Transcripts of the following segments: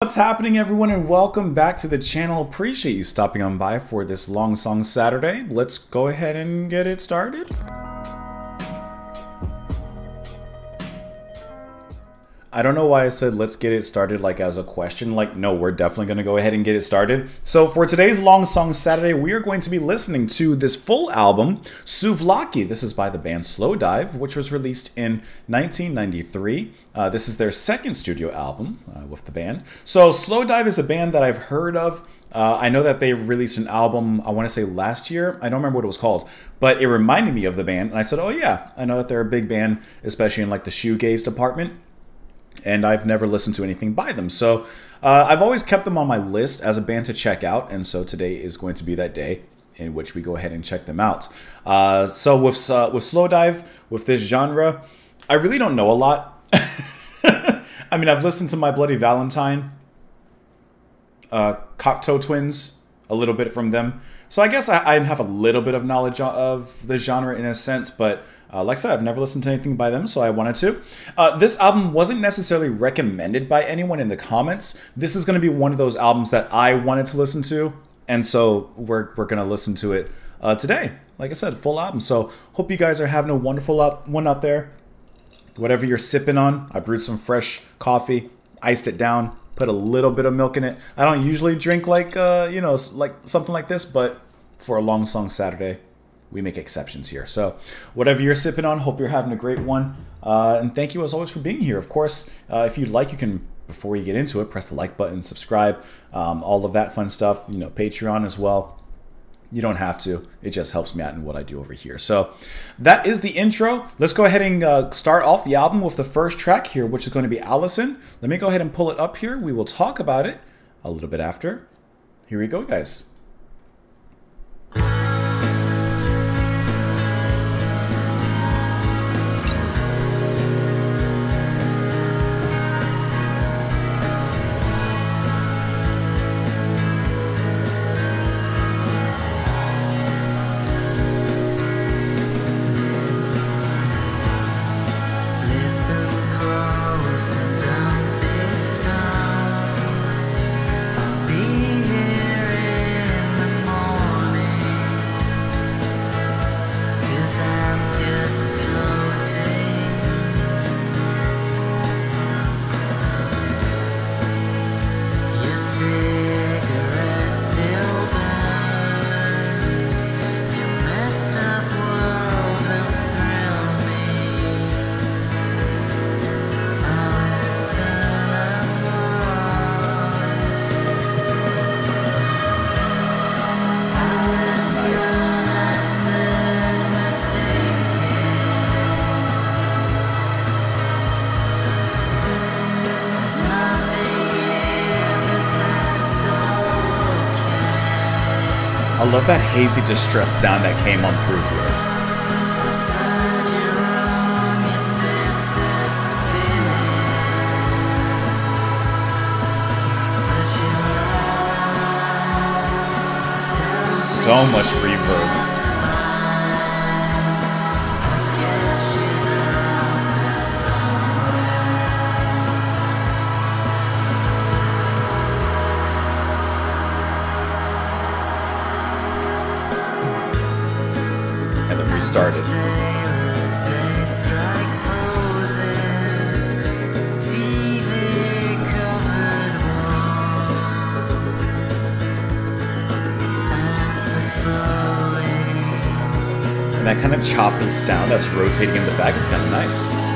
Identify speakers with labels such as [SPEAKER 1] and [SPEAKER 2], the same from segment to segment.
[SPEAKER 1] What's happening, everyone, and welcome back to the channel. Appreciate you stopping on by for this Long Song Saturday. Let's go ahead and get it started. I don't know why I said let's get it started like as a question. Like, no, we're definitely going to go ahead and get it started. So for today's Long Song Saturday, we are going to be listening to this full album, Souvlaki. This is by the band Slowdive, which was released in 1993. This is their second studio album with the band. So Slowdive is a band that I've heard of. I know that they released an album, I want to say last year. I don't remember what it was called, but it reminded me of the band. And I said, oh yeah, I know that they're a big band, especially in like the shoegaze department. And I've never listened to anything by them. So I've always kept them on my list as a band to check out. And so today is going to be that day in which we go ahead and check them out. So with Slowdive, with this genre, I really don't know a lot. I mean, I've listened to My Bloody Valentine, Cocteau Twins, a little bit from them. So I guess I have a little bit of knowledge of the genre in a sense, but like I said, I've never listened to anything by them, so I wanted to. This album wasn't necessarily recommended by anyone in the comments. This is going to be one of those albums that I wanted to listen to, and so we're going to listen to it today. Like I said, full album. So hope you guys are having a wonderful one out there. Whatever you're sipping on, I brewed some fresh coffee, iced it down, put a little bit of milk in it. I don't usually drink like, you know, like something like this, but for a Long Song Saturday, we make exceptions here. So whatever you're sipping on, hope you're having a great one. And thank you as always for being here. Of course, if you'd like, you can, before you get into it, press the like button, subscribe, all of that fun stuff, you know, Patreon as well. You don't have to. It just helps me out in what I do over here. So that is the intro. Let's go ahead and start off the album with the first track here, which is going to be Allison. Let me go ahead and pull it up here. We will talk about it a little bit after. Here we go, guys. I love that hazy distress sound that came on through here. So much reverb. And then restarted. And that kind of choppy sound that's rotating in the back is kind of nice.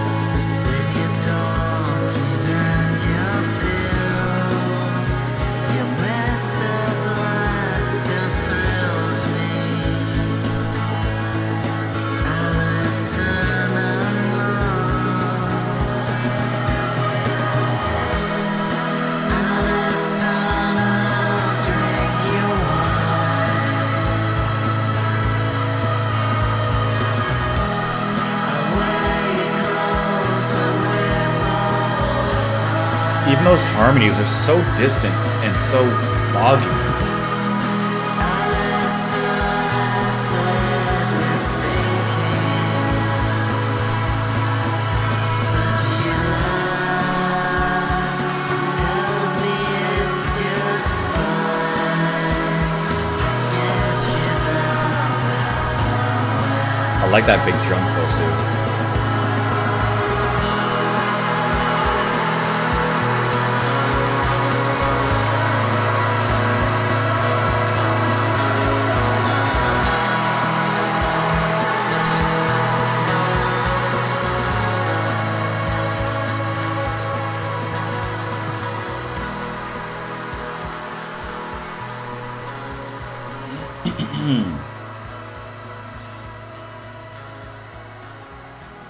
[SPEAKER 1] Even those harmonies are so distant and so foggy. like that big drum fill too.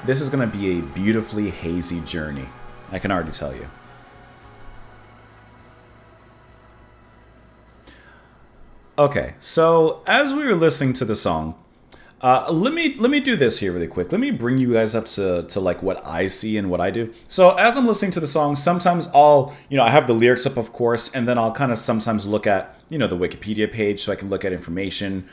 [SPEAKER 1] This is going to be a beautifully hazy journey. I can already tell you. Okay, so as we were listening to the song, let me do this here really quick. Let me bring you guys up to like what I see and what I do. So as I'm listening to the song, sometimes I'll, I have the lyrics up, of course, and then I'll kind of sometimes look at, the Wikipedia page so I can look at information,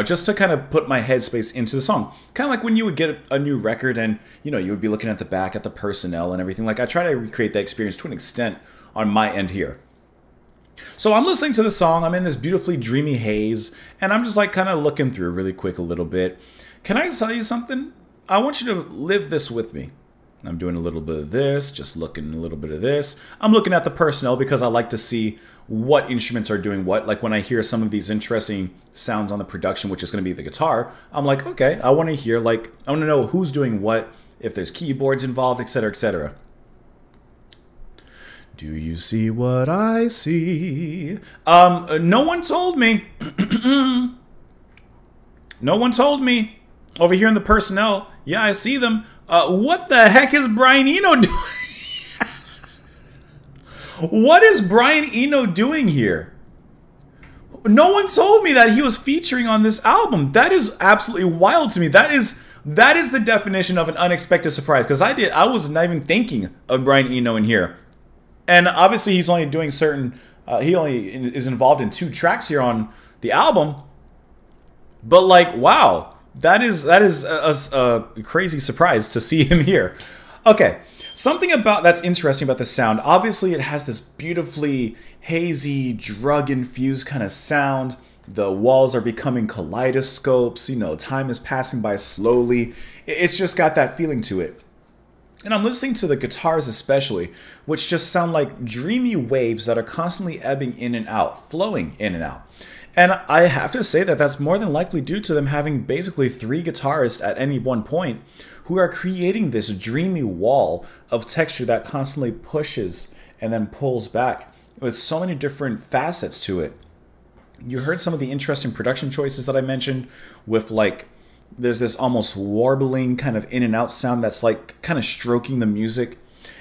[SPEAKER 1] just to kind of put my headspace into the song. Kind of like when you would get a new record and, you would be looking at the back at the personnel and everything. Like I try to recreate that experience to an extent on my end here. So I'm listening to the song, I'm in this beautifully dreamy haze, and I'm just like kind of looking through really quick a little bit. Can I tell you something? I want you to live this with me. I'm doing a little bit of this, just looking a little bit of this. I'm looking at the personnel because I like to see what instruments are doing what. Like when I hear some of these interesting sounds on the production, which is going to be the guitar, I'm like, okay, I want to hear, like, I want to know who's doing what, if there's keyboards involved, etc., etc. Do you see what I see? No one told me. No one told me. Over here in the personnel, yeah, I see them. What the heck is Brian Eno doing? What is Brian Eno doing here? No one told me that he was featuring on this album. That is absolutely wild to me. That is the definition of an unexpected surprise. Because I was not even thinking of Brian Eno in here. And obviously he's only doing certain, he only is involved in 2 tracks here on the album. But like, wow, that is a crazy surprise to see him here. Okay, something that's interesting about the sound, obviously it has this beautifully hazy, drug-infused kind of sound. The walls are becoming kaleidoscopes, time is passing by slowly. It's just got that feeling to it. And I'm listening to the guitars especially, which just sound like dreamy waves that are constantly ebbing in and out, flowing in and out. And I have to say that that's more than likely due to them having basically 3 guitarists at any one point who are creating this dreamy wall of texture that constantly pushes and then pulls back with so many different facets to it. You heard some of the interesting production choices that I mentioned with like, there's this almost warbling kind of in and out sound that's like kind of stroking the music.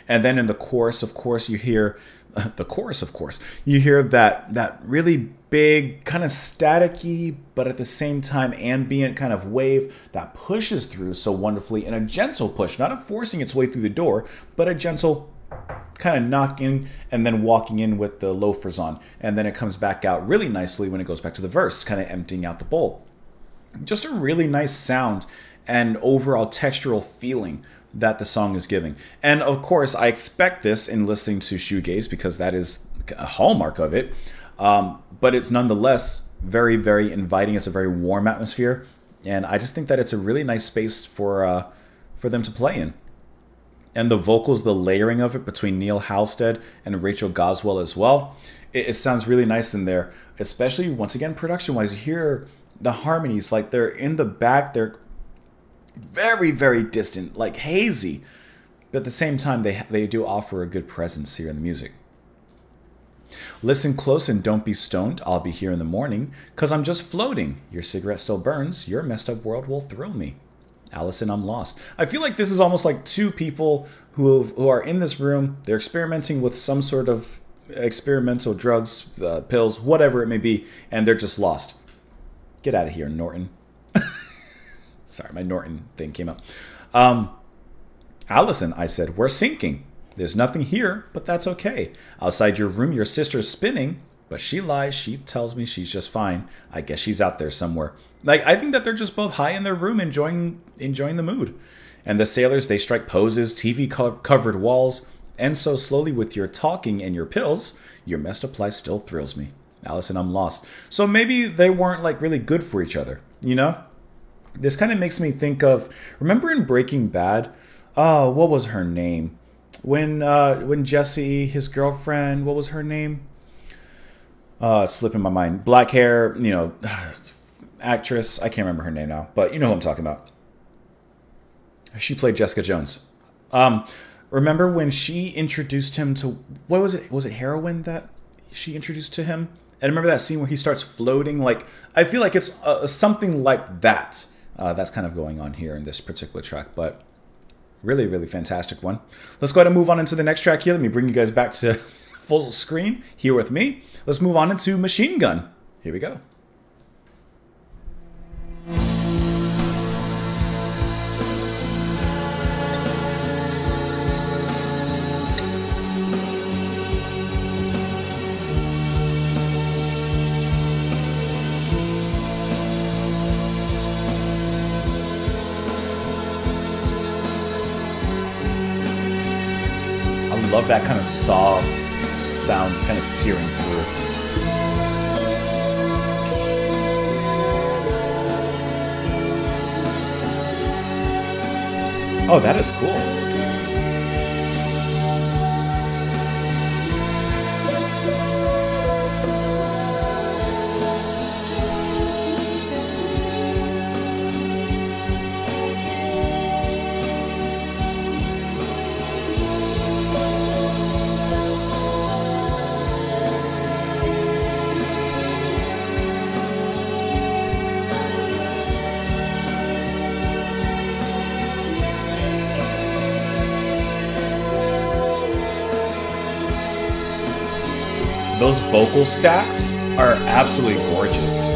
[SPEAKER 1] And then in the chorus, of course, you hear you hear that really big kind of staticky, but at the same time ambient kind of wave that pushes through so wonderfully in a gentle push, not a forcing its way through the door, but a gentle kind of knocking and then walking in with the loafers on. And then it comes back out really nicely when it goes back to the verse, kind of emptying out the bowl. Just a really nice sound and overall textural feeling that the song is giving. And of course, I expect this in listening to shoegaze because that is a hallmark of it. But it's nonetheless very, very inviting. It's a very warm atmosphere. And I just think that it's a really nice space for them to play in. And the vocals, the layering of it between Neil Halstead and Rachel Goswell as well. It sounds really nice in there, especially once again, production-wise. You hear the harmonies, like they're in the back, they're very, very distant, like hazy. But at the same time, they do offer a good presence here in the music. Listen close and don't be stoned. I'll be here in the morning, 'cause I'm just floating. Your cigarette still burns. Your messed up world will thrill me. Allison, I'm lost. I feel like this is almost like 2 people who are in this room. They're experimenting with some sort of experimental drugs, pills, whatever it may be, and they're just lost. Get out of here, Norton. Sorry, my Norton thing came up. Allison, I said, we're sinking. There's nothing here, but that's okay. Outside your room, your sister's spinning, but she lies. She tells me she's just fine. I guess she's out there somewhere. Like, I think that they're just both high in their room, enjoying the mood. And the sailors, they strike poses, TV-covered walls, and so slowly with your talking and your pills, your messed up life still thrills me. Allison, I'm lost. So maybe they weren't like really good for each other, you know? This kind of makes me think of, remember in Breaking Bad? Oh, what was her name? When Jesse, his girlfriend, what was her name? Slipping my mind. Black hair, you know, actress. I can't remember her name now, but you know who I'm talking about. She played Jessica Jones. Remember when she introduced him to, what was it? Was it heroin that she introduced to him? And remember that scene where he starts floating? Like, I feel like it's something like that. That's kind of going on here in this particular track, but really, really fantastic one. Let's go ahead and move on into the next track here. Let me bring you guys back to full screen here with me. Let's move on into Machine Gun. Here we go. I love that kind of saw sound kind of searing through. Oh, that is cool. Those vocal stacks are absolutely gorgeous.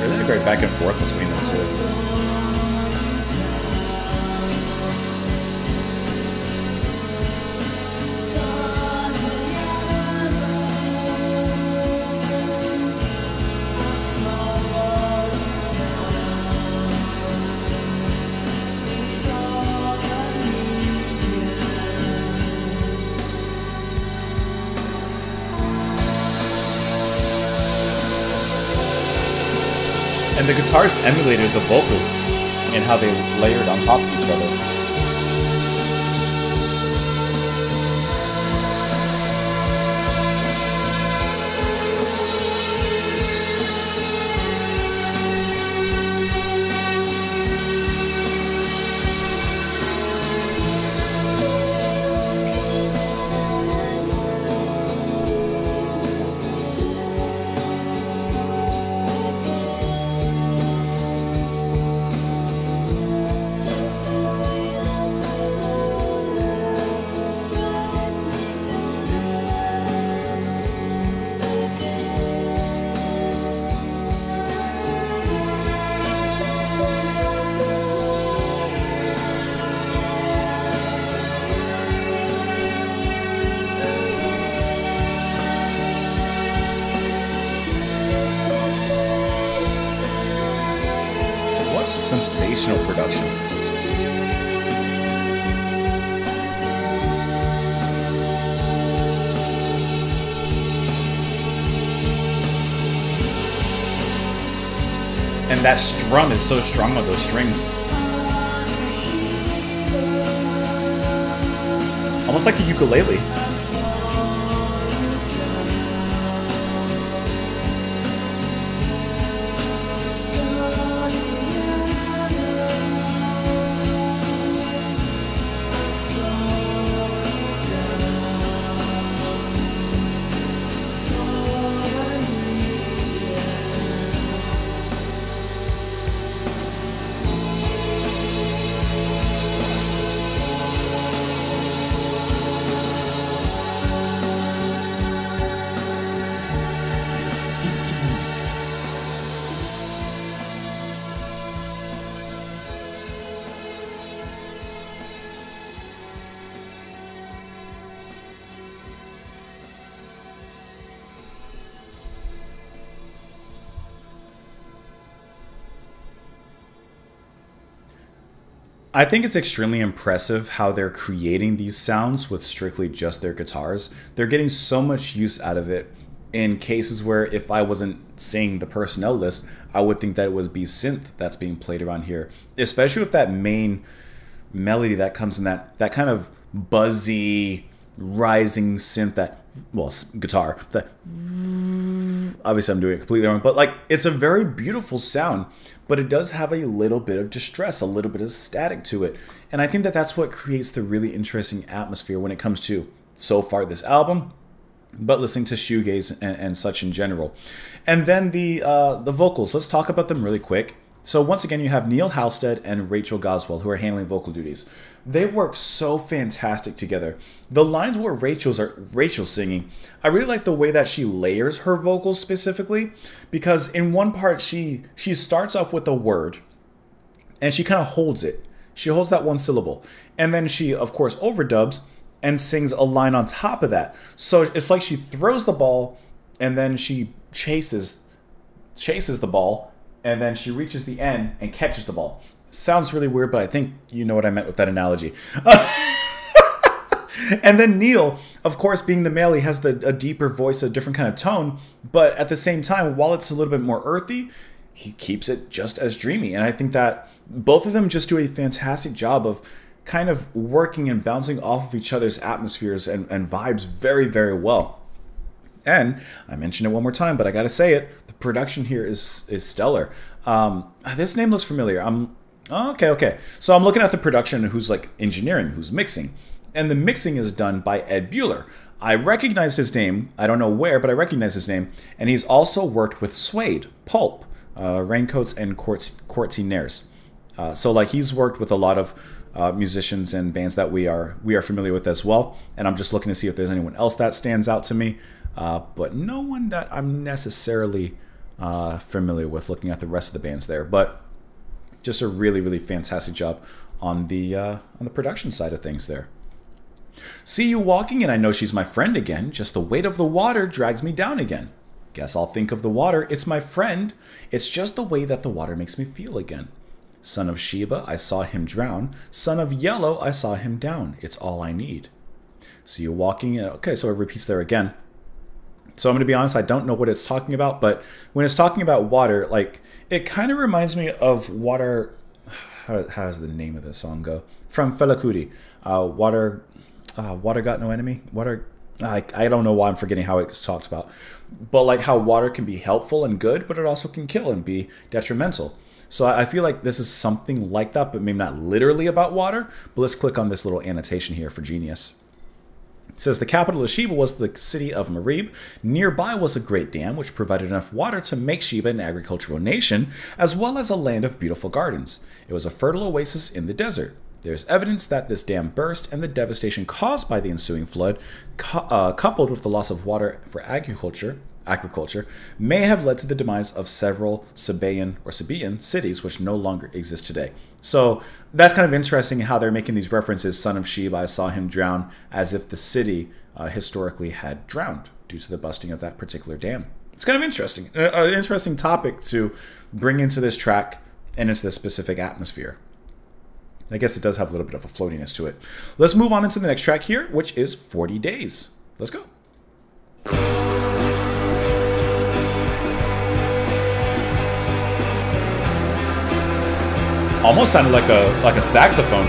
[SPEAKER 1] Really great back and forth between them two. And the guitars emulated the vocals and how they layered on top of each other. Sensational production. And that strum is so strong with those strings. Almost like a ukulele. I think it's extremely impressive how they're creating these sounds with strictly just their guitars. They're getting so much use out of it in cases where if I wasn't seeing the personnel list, I would think that it would be synth that's being played around here. Especially with that main melody that comes in that kind of buzzy, rising synth that, well, guitar, that, obviously I'm doing it completely wrong, but like, it's a very beautiful sound, but it does have a little bit of distress, a little bit of static to it. And I think that that's what creates the really interesting atmosphere when it comes to, so far, this album, but listening to shoegaze and such in general. And then the vocals, let's talk about them really quick. So once again, you have Neil Halstead and Rachel Goswell who are handling vocal duties. They work so fantastic together. The lines where Rachel's singing, I really like the way that she layers her vocals specifically, because in one part she starts off with a word and she kind of holds it. She holds that one syllable, and then she of course overdubs and sings a line on top of that. So it's like she throws the ball and then she chases the ball, and then she reaches the end and catches the ball. Sounds really weird, but I think you know what I meant with that analogy. And then Neil, of course, being the male, he has a deeper voice, a different kind of tone, but at the same time, while it's a little bit more earthy, he keeps it just as dreamy. And I think that both of them just do a fantastic job of kind of working and bouncing off of each other's atmospheres and vibes very, very well. And I mentioned it one more time, but I gotta say it, the production here is stellar. This name looks familiar. Okay. So I'm looking at the production, who's like engineering, who's mixing. And the mixing is done by Ed Bueller. I recognize his name. I don't know where, but I recognize his name. And he's also worked with Suede, Pulp, Raincoats, and Courtiers. So like he's worked with a lot of musicians and bands that we are familiar with as well. And I'm just looking to see if there's anyone else that stands out to me. But no one that I'm necessarily familiar with looking at the rest of the bands there. But just a really, really fantastic job on the production side of things there. See you walking and I know she's my friend again. Just the weight of the water drags me down again. Guess I'll think of the water. It's my friend. It's just the way that the water makes me feel again. Son of Sheba, I saw him drown. Son of Yellow, I saw him down. It's all I need. See you walking. Okay, so it repeats there again. So I'm going to be honest, I don't know what it's talking about, but when it's talking about water, like, it kind of reminds me of Water... How does the name of the song go? From Fela Kuti. Water got no enemy? Water... I don't know why I'm forgetting how it's talked about. But like how water can be helpful and good, but it also can kill and be detrimental. So I feel like this is something like that, but maybe not literally about water. But let's click on this little annotation here for Genius. It says the capital of Sheba was the city of Marib. Nearby was a great dam which provided enough water to make Sheba an agricultural nation, as well as a land of beautiful gardens. It was a fertile oasis in the desert. There's evidence that this dam burst and the devastation caused by the ensuing flood, coupled with the loss of water for agriculture, may have led to the demise of several Sabaean cities which no longer exist today. So that's kind of interesting how they're making these references. Son of Sheba, I saw him drown, as if the city historically had drowned due to the busting of that particular dam. It's kind of interesting. An interesting topic to bring into this track and into this specific atmosphere. I guess it does have a little bit of a floatiness to it. Let's move on into the next track here, which is 40 Days. Let's go. Almost sounded like a saxophone.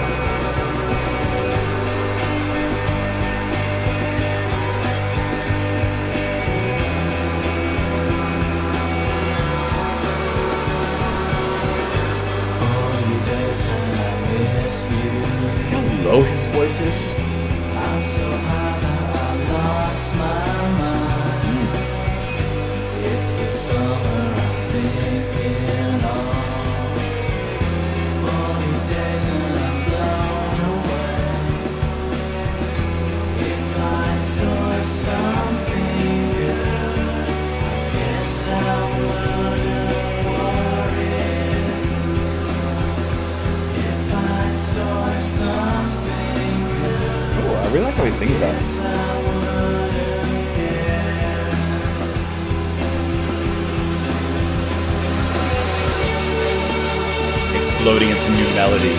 [SPEAKER 1] See how low his voice is? I'm so high that I lost my mind. It's the summer I'm thinking of. 40 days and I'm blown away. If I saw something good, I guess I wouldn't worry. If I saw something good, oh, I really like how he sings that. Exploding into new melody.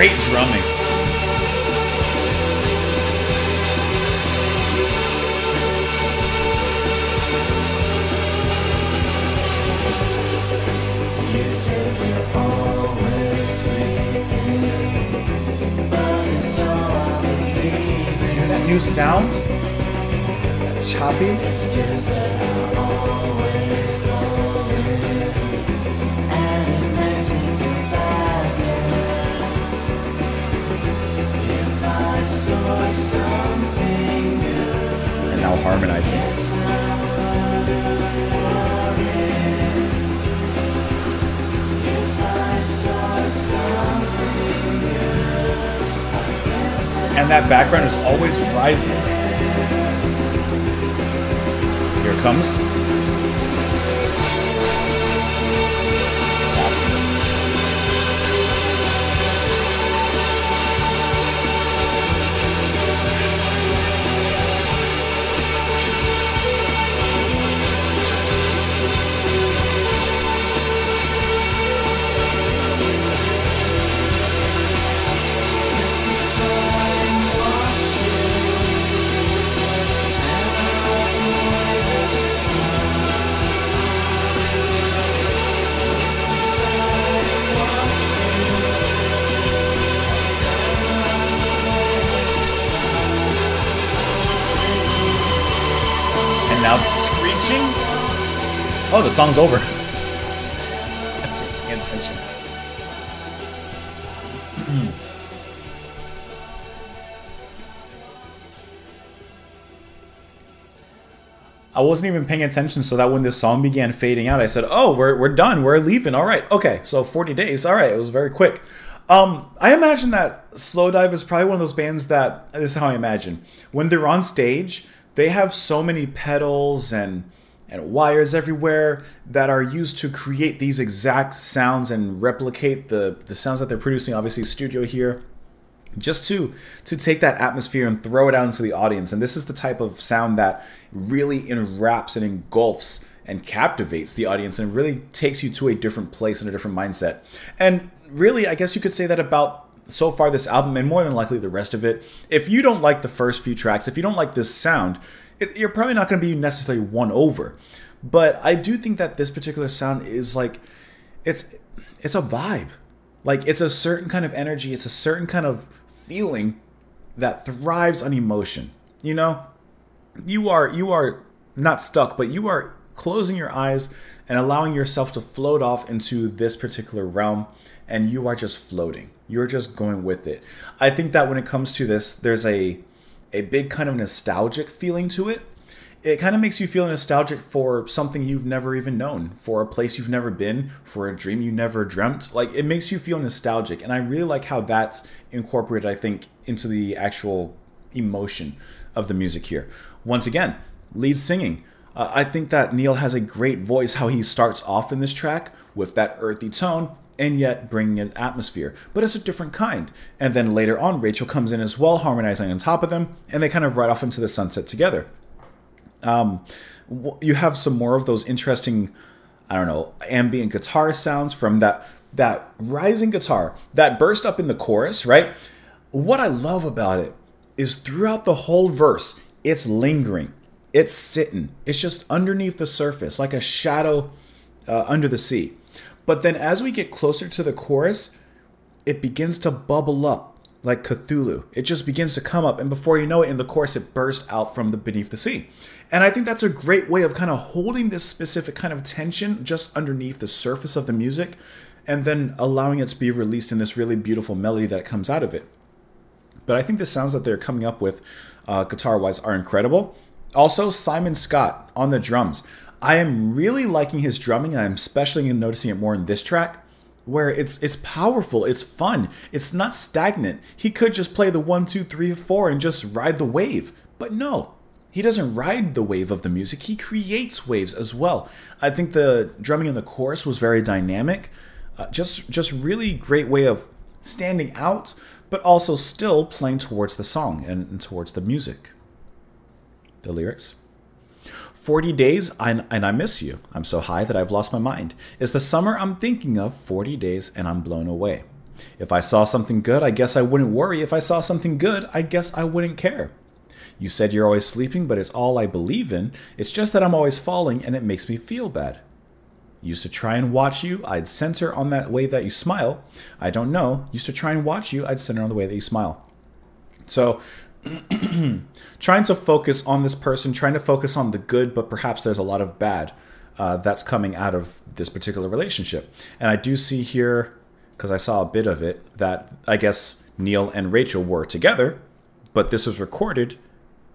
[SPEAKER 1] Great drumming. Hear that new sound? Choppy. And now harmonizing. And that background is always rising. Here it comes. That's good. Now the screeching. Oh, the song's over. That's paying attention. I wasn't even paying attention, so that when this song began fading out, I said, "Oh, we're done. We're leaving. All right, okay. So 40 days. All right. It was very quick." I imagine that Slowdive is probably one of those bands that, this is how I imagine, when they're on stage, they have so many pedals and wires everywhere that are used to create these exact sounds and replicate the sounds that they're producing, obviously studio here, just to take that atmosphere and throw it out into the audience. And this is the type of sound that really enwraps and engulfs and captivates the audience and really takes you to a different place and a different mindset. And really, I guess you could say that about so far this album, and more than likely the rest of it. If you don't like the first few tracks, if you don't like this sound, you're probably not going to be necessarily won over. But I do think that this particular sound is like, it's a vibe. Like, it's a certain kind of energy, it's a certain kind of feeling that thrives on emotion. You know, you are not stuck, but you are closing your eyes and allowing yourself to float off into this particular realm, and you are just floating. You're just going with it. I think that when it comes to this, there's a big kind of nostalgic feeling to it. It kind of makes you feel nostalgic for something you've never even known, for a place you've never been, for a dream you never dreamt. Like, it makes you feel nostalgic. And I really like how that's incorporated, I think, into the actual emotion of the music here. Once again, lead singing. I think that Neil has a great voice, how he starts off in this track with that earthy tone, and yet bringing an atmosphere, but it's a different kind. And then later on, Rachel comes in as well, harmonizing on top of them, and they kind of ride off into the sunset together. You have some more of those interesting, I don't know, ambient guitar sounds from that rising guitar that burst up in the chorus, right? What I love about it is throughout the whole verse, it's lingering, it's sitting, it's just underneath the surface, like a shadow under the sea. But then as we get closer to the chorus, it begins to bubble up like Cthulhu. It just begins to come up, and before you know it, in the chorus, it bursts out from the beneath the sea. And I think that's a great way of kind of holding this specific kind of tension just underneath the surface of the music, and then allowing it to be released in this really beautiful melody that comes out of it. But I think the sounds that they're coming up with guitar-wise are incredible. Also, Simon Scott on the drums. I am really liking his drumming. I'm especially noticing it more in this track, where it's powerful, it's fun, it's not stagnant. He could just play the 1, 2, 3, 4 and just ride the wave, but no, he doesn't ride the wave of the music. He creates waves as well. I think the drumming in the chorus was very dynamic, just really great way of standing out, but also still playing towards the song and towards the music. The lyrics. 40 days and I miss you. I'm so high that I've lost my mind. It's the summer I'm thinking of, 40 days and I'm blown away. If I saw something good, I guess I wouldn't worry. If I saw something good, I guess I wouldn't care. You said you're always sleeping, but it's all I believe in. It's just that I'm always falling, and it makes me feel bad. Used to try and watch you, I'd center on that way that you smile. I don't know. Used to try and watch you, I'd center on the way that you smile. So, trying to focus on this person, trying to focus on the good, but perhaps there's a lot of bad that's coming out of this particular relationship. And I do see here, because I saw a bit of it, that I guess Neil and Rachel were together, but this was recorded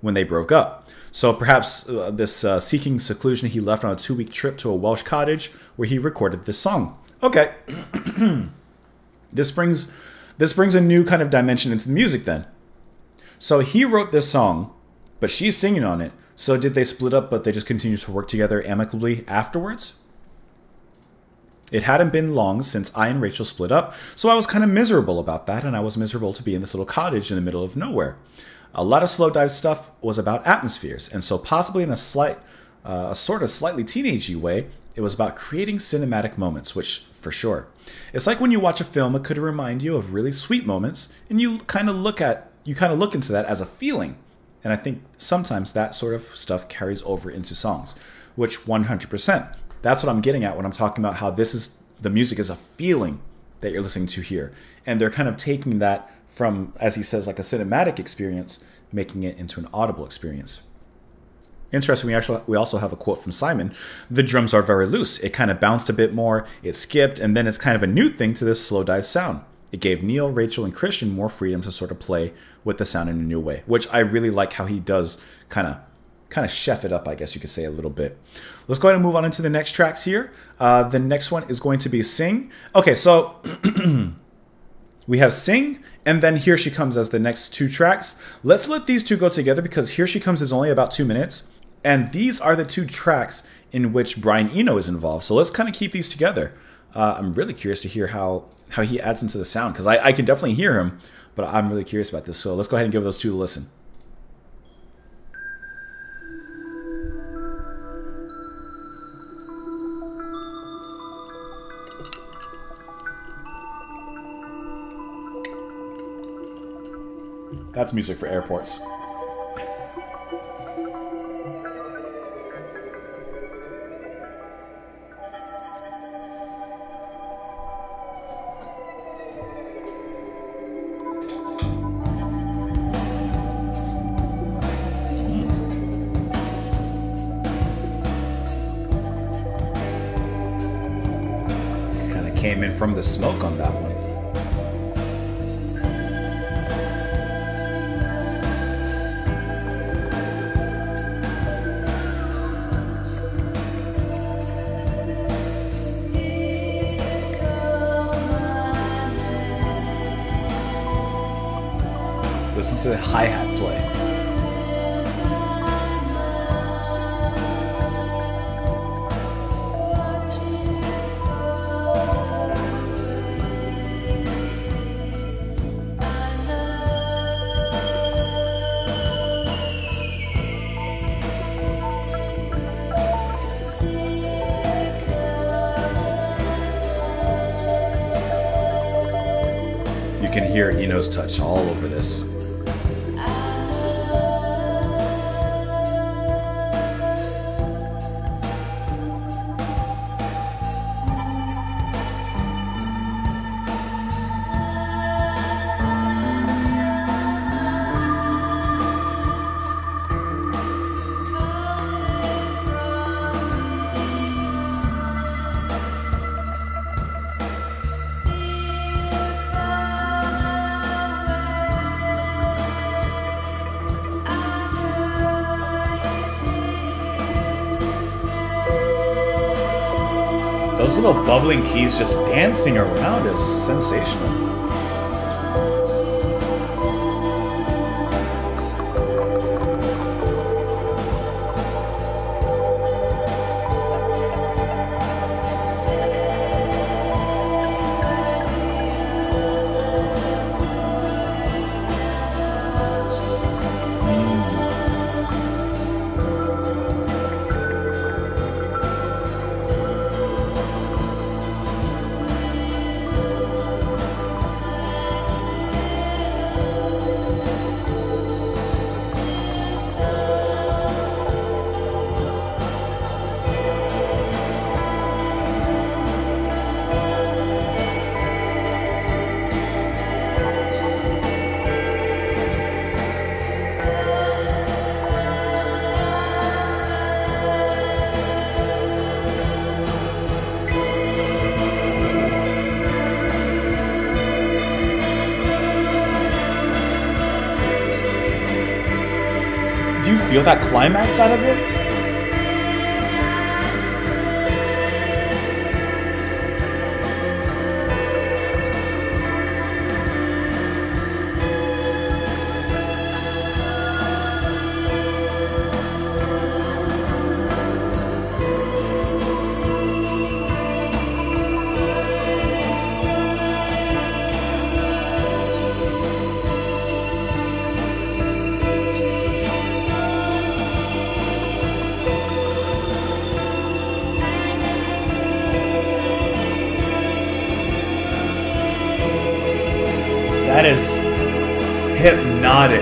[SPEAKER 1] when they broke up. So perhaps this seeking seclusion, he left on a 2-week trip to a Welsh cottage where he recorded this song. Okay. This brings a new kind of dimension into the music then. So he wrote this song, but she's singing on it. So did they split up, but they just continued to work together amicably afterwards? It hadn't been long since I and Rachel split up, so I was kind of miserable about that, and I was miserable to be in this little cottage in the middle of nowhere. A lot of Slowdive stuff was about atmospheres, and so possibly in a sort of slightly teenagey way, it was about creating cinematic moments, which for sure. It's like when you watch a film, it could remind you of really sweet moments, and you kind of look into that as a feeling. And I think sometimes that sort of stuff carries over into songs, which 100%. That's what I'm getting at when I'm talking about how the music is a feeling that you're listening to here. And they're kind of taking that from, as he says, like a cinematic experience, making it into an audible experience. Interesting, we also have a quote from Simon. The drums are very loose. It kind of bounced a bit more, it skipped, and then it's kind of a new thing to this Slowdive sound. It gave Neil, Rachel, and Christian more freedom to sort of play with the sound in a new way, which I really like how he does kind of chef it up, I guess you could say, a little bit. Let's go ahead and move on into the next tracks here. The next one is going to be Sing. Okay, so we have Sing, and then Here She Comes as the next 2 tracks. Let's let these 2 go together because Here She Comes is only about 2 minutes, and these are the 2 tracks in which Brian Eno is involved. So let's kind of keep these together. I'm really curious to hear how he adds into the sound, because I can definitely hear him, but I'm really curious about this. So let's go ahead and give those 2 a listen. That's music for airports. Kind of came in from the smoke on that one. Listen to the hi-hat play. You can hear Eno's touch all over this. Those little bubbling keys just dancing around is sensational. do you feel that climax out of it? That is hypnotic.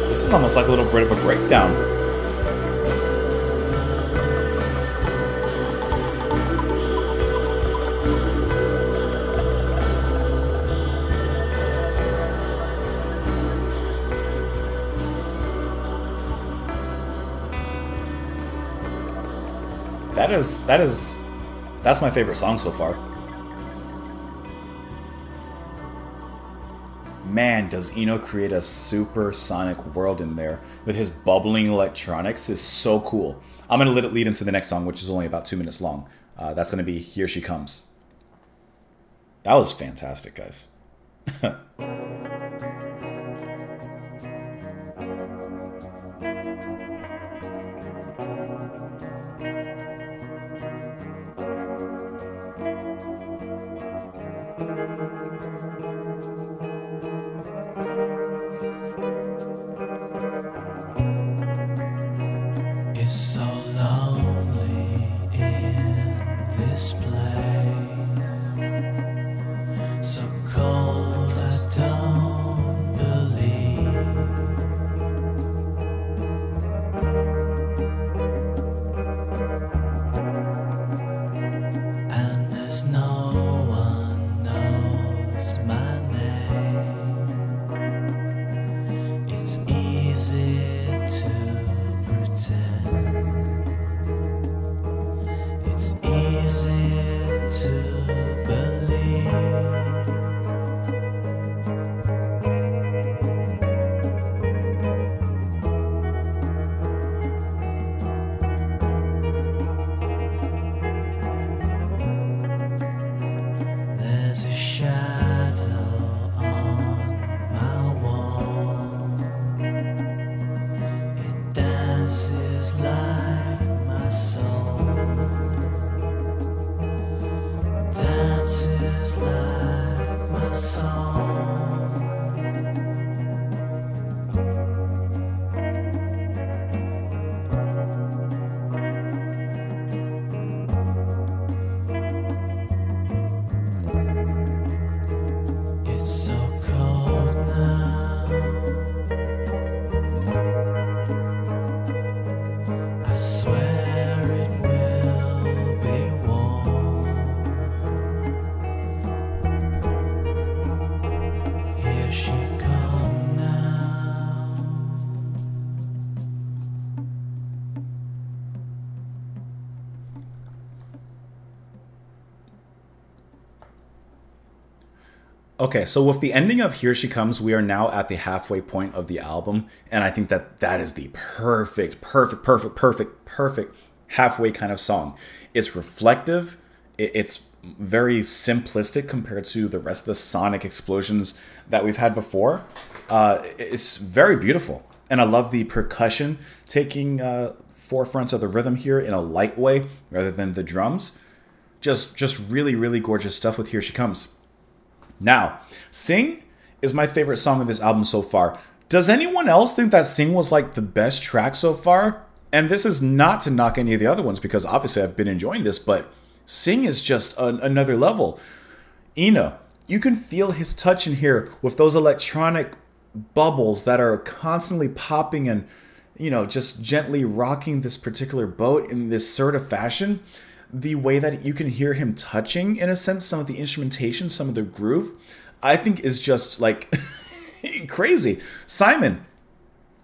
[SPEAKER 1] This is almost like a little bit of a breakdown. That's my favorite song so far. Man, does Eno create a supersonic world in there with his bubbling electronics. Is so cool. I'm going to let it lead into the next song, which is only about 2 minutes long. That's going to be Here She Comes. That was fantastic, guys.
[SPEAKER 2] It's so lonely in this place, so cold I don't believe. And there's no one knows my name. It's easy to pretend. It's easy to believe. There's a shadow on my wall. It dances like my soul. Dances like my soul. It's so cold now. I swear it will be warm. Here she come now.
[SPEAKER 1] Okay, so with the ending of Here She Comes, we are now at the halfway point of the album, and I think that that is the perfect halfway kind of song. It's reflective, it's very simplistic compared to the rest of the sonic explosions that we've had before. It's very beautiful, and I love the percussion taking forefront of the rhythm here in a light way rather than the drums. Just really gorgeous stuff with Here She Comes. Now, Sing is my favorite song of this album so far. Does anyone else think that Sing was like the best track so far? And this is not to knock any of the other ones because obviously I've been enjoying this, but Sing is just another level. Eno, you can feel his touch in here with those electronic bubbles that are constantly popping and, you know, just gently rocking this particular boat in this sort of fashion. The way that you can hear him touching, in a sense, some of the instrumentation, some of the groove, I think is just like crazy. Simon,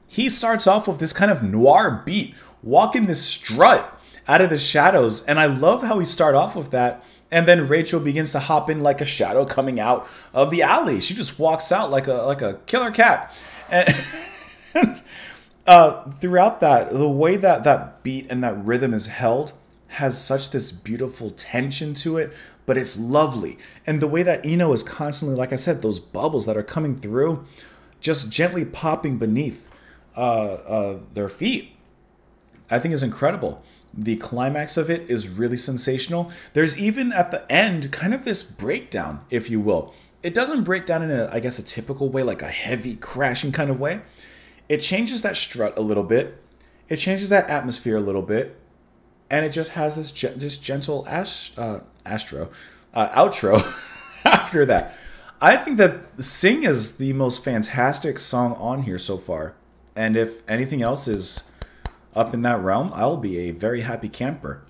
[SPEAKER 1] he starts off with this kind of noir beat, walking this strut, out of the shadows. And I love how we start off with that. And then Rachel begins to hop in like a shadow coming out of the alley. She just walks out like a killer cat. And throughout that, the way that beat and that rhythm is held has such this beautiful tension to it, but it's lovely. And the way that Eno is constantly, like I said, those bubbles that are coming through, just gently popping beneath their feet, I think is incredible. The climax of it is really sensational. There's even at the end kind of this breakdown, if you will. It doesn't break down in a typical way, like a heavy crashing kind of way. It changes that strut a little bit. It changes that atmosphere a little bit. And it just has this gentle outro after that. I think that Sing is the most fantastic song on here so far. And if anything else is up in that realm, I'll be a very happy camper.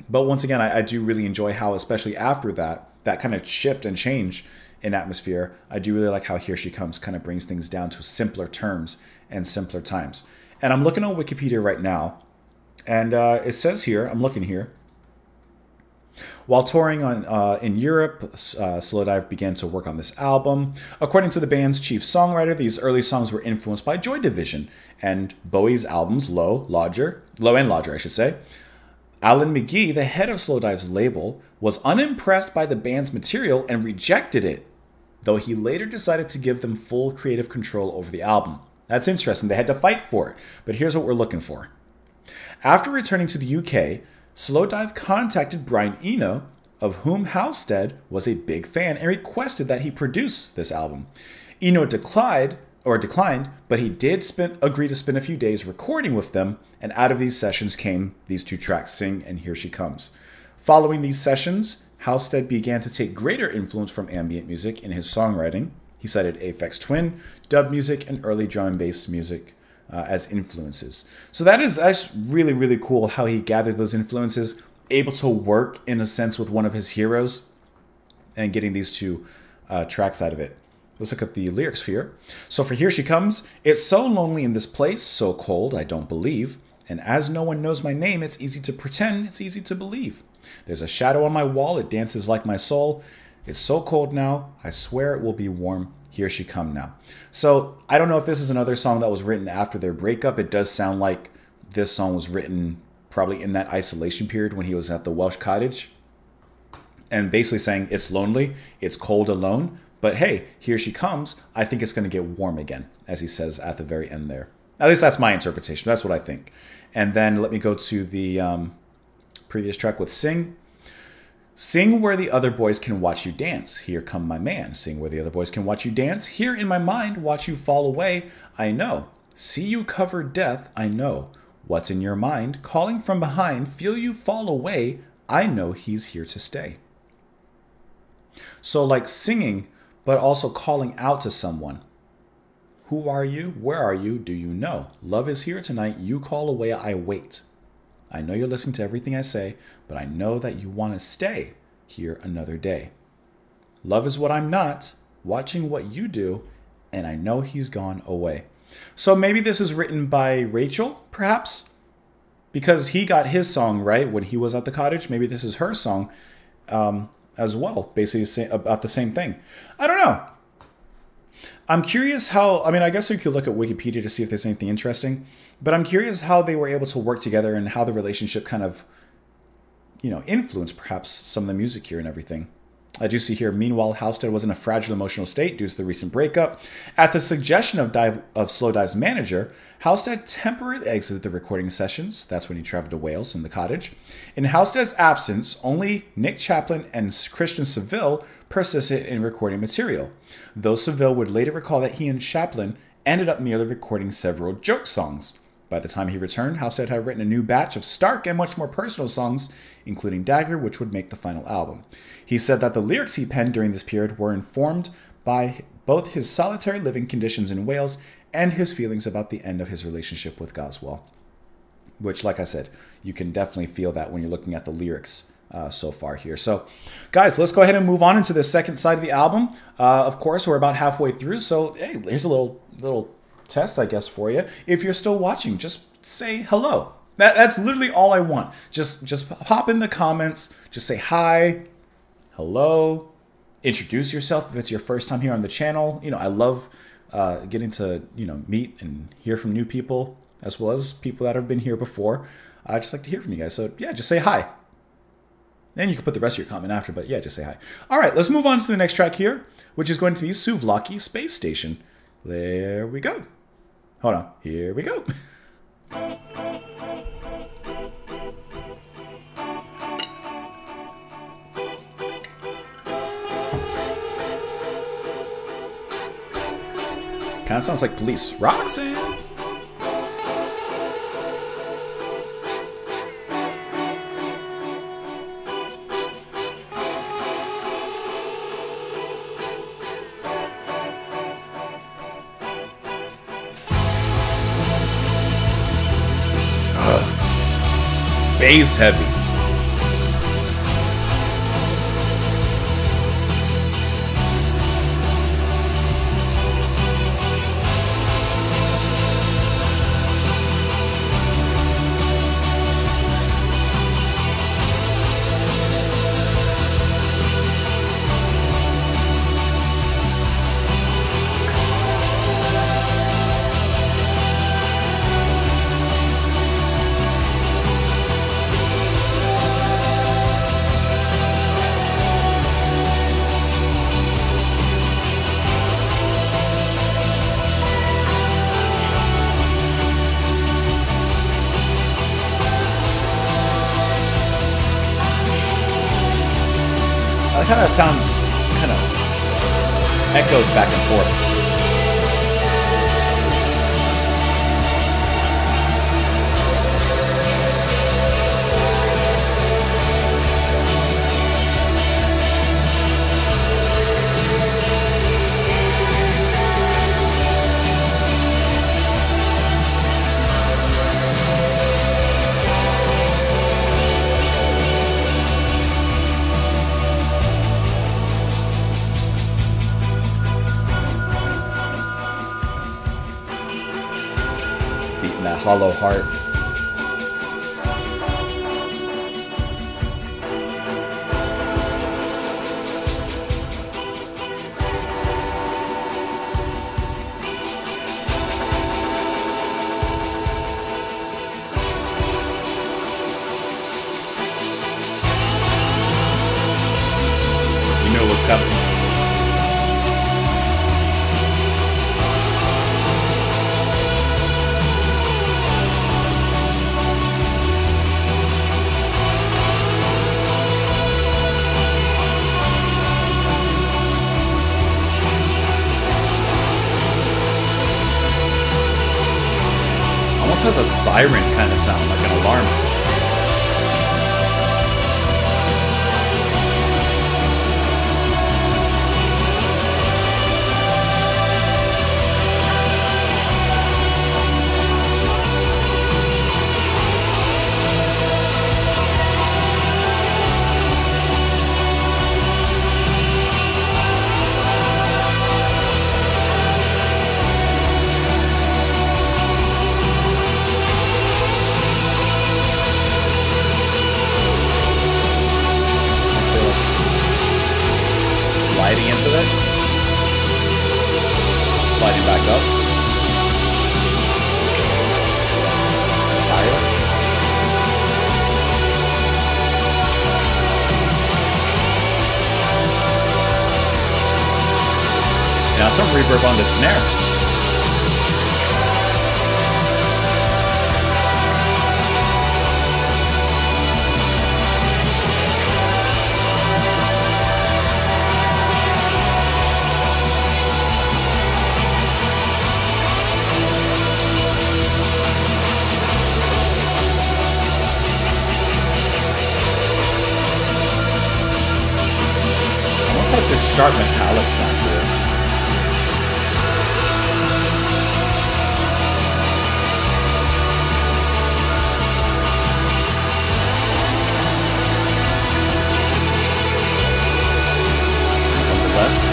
[SPEAKER 1] But once again, I do really enjoy how, especially after that kind of shift and change in atmosphere, I do really like how Here She Comes kind of brings things down to simpler terms and simpler times. And I'm looking on Wikipedia right now, and it says here, I'm looking here, while touring in Europe, Slowdive began to work on this album. According to the band's chief songwriter, these early songs were influenced by Joy Division and Bowie's albums Low and Lodger, I should say. Alan McGee, the head of Slowdive's label, was unimpressed by the band's material and rejected it, though he later decided to give them full creative control over the album. That's interesting. They had to fight for it, but here's what we're looking for. After returning to the UK, Slowdive contacted Brian Eno, of whom Halstead was a big fan, and requested that he produce this album. Eno declined, but he did agree to spend a few days recording with them, and out of these sessions came these two tracks, Sing and Here She Comes. Following these sessions, Halstead began to take greater influence from ambient music in his songwriting. He cited Aphex Twin, dub music, and early drum and bass music as influences. So that's really, really cool how he gathered those influences, able to work in a sense with one of his heroes, and getting these two tracks out of it. Let's look at the lyrics here. So for Here She Comes, it's so lonely in this place, so cold, I don't believe. And as no one knows my name, it's easy to pretend, it's easy to believe. There's a shadow on my wall, it dances like my soul. It's so cold now, I swear it will be warm. Here She Come now. So I don't know if this is another song that was written after their breakup. It does sound like this song was written probably in that isolation period when he was at the Welsh cottage. And basically saying it's lonely, it's cold alone, but hey, here she comes. I think it's going to get warm again, as he says at the very end there. At least that's my interpretation. That's what I think. And then let me go to the previous track with Sing. Sing where the other boys can watch you dance. Here come my man. Sing where the other boys can watch you dance. Here in my mind, watch you fall away. I know. See you cover death. I know. What's in your mind? Calling from behind. Feel you fall away. I know he's here to stay. So like singing, but also calling out to someone. Who are you? Where are you? Do you know? Love is here tonight. You call away. I wait. I know you're listening to everything I say, but I know that you want to stay here another day. Love is what I'm not, watching what you do, and I know he's gone away. So maybe this is written by Rachel, perhaps? Because he got his song, right, when he was at the cottage. Maybe this is her song as well, basically about the same thing. I don't know. I'm curious how, I guess you could look at Wikipedia to see if there's anything interesting, but I'm curious how they were able to work together and how the relationship kind of, influenced perhaps some of the music here and everything. I do see here, meanwhile, Halstead was in a fragile emotional state due to the recent breakup. At the suggestion of Slowdive's manager, Halstead temporarily exited the recording sessions. That's when he traveled to Wales in the cottage. In Halstead's absence, only Nick Chaplin and Christian Seville persisted in recording material, though Seville would later recall that he and Chaplin ended up merely recording several joke songs. By the time he returned, Halstead had written a new batch of stark and much more personal songs, including Dagger, which would make the final album. He said that the lyrics he penned during this period were informed by both his solitary living conditions in Wales and his feelings about the end of his relationship with Goswell. Which, like I said, you can definitely feel that when you're looking at the lyrics so far here. So, guys, let's go ahead and move on into the second side of the album. Of course, we're about halfway through, so hey, here's a little test, I guess, for you. If you're still watching, just say hello. That's literally all I want. Just pop in the comments. Just say hi, hello, introduce yourself if it's your first time here on the channel. You know, I love getting to, you know, meet and hear from new people as well as people that have been here before. I just like to hear from you guys. So yeah, just say hi. Then you can put the rest of your comment after, but yeah, just say hi. All right, let's move on to the next track here, which is going to be Souvlaki Space Station. There we go. Hold on, here we go. Kind of sounds like Police. Roxanne! Bass heavy. I like how that sound kind of echoes back and forth. Beating that hollow heart. You know what's coming. Almost has a siren kind of sound, like an alarm. Sliding into it, sliding back up, higher. Now some reverb on the snare. Has this sharp metallic sound to it. From the left.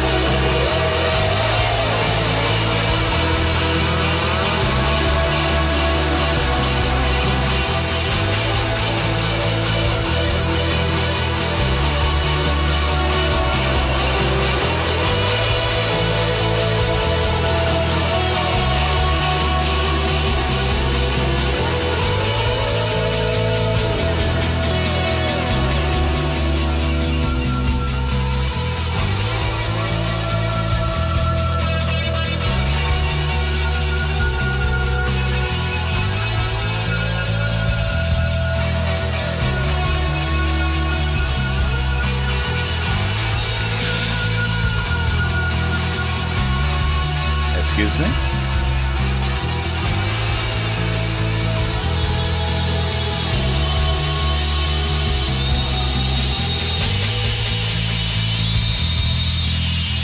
[SPEAKER 1] Excuse me?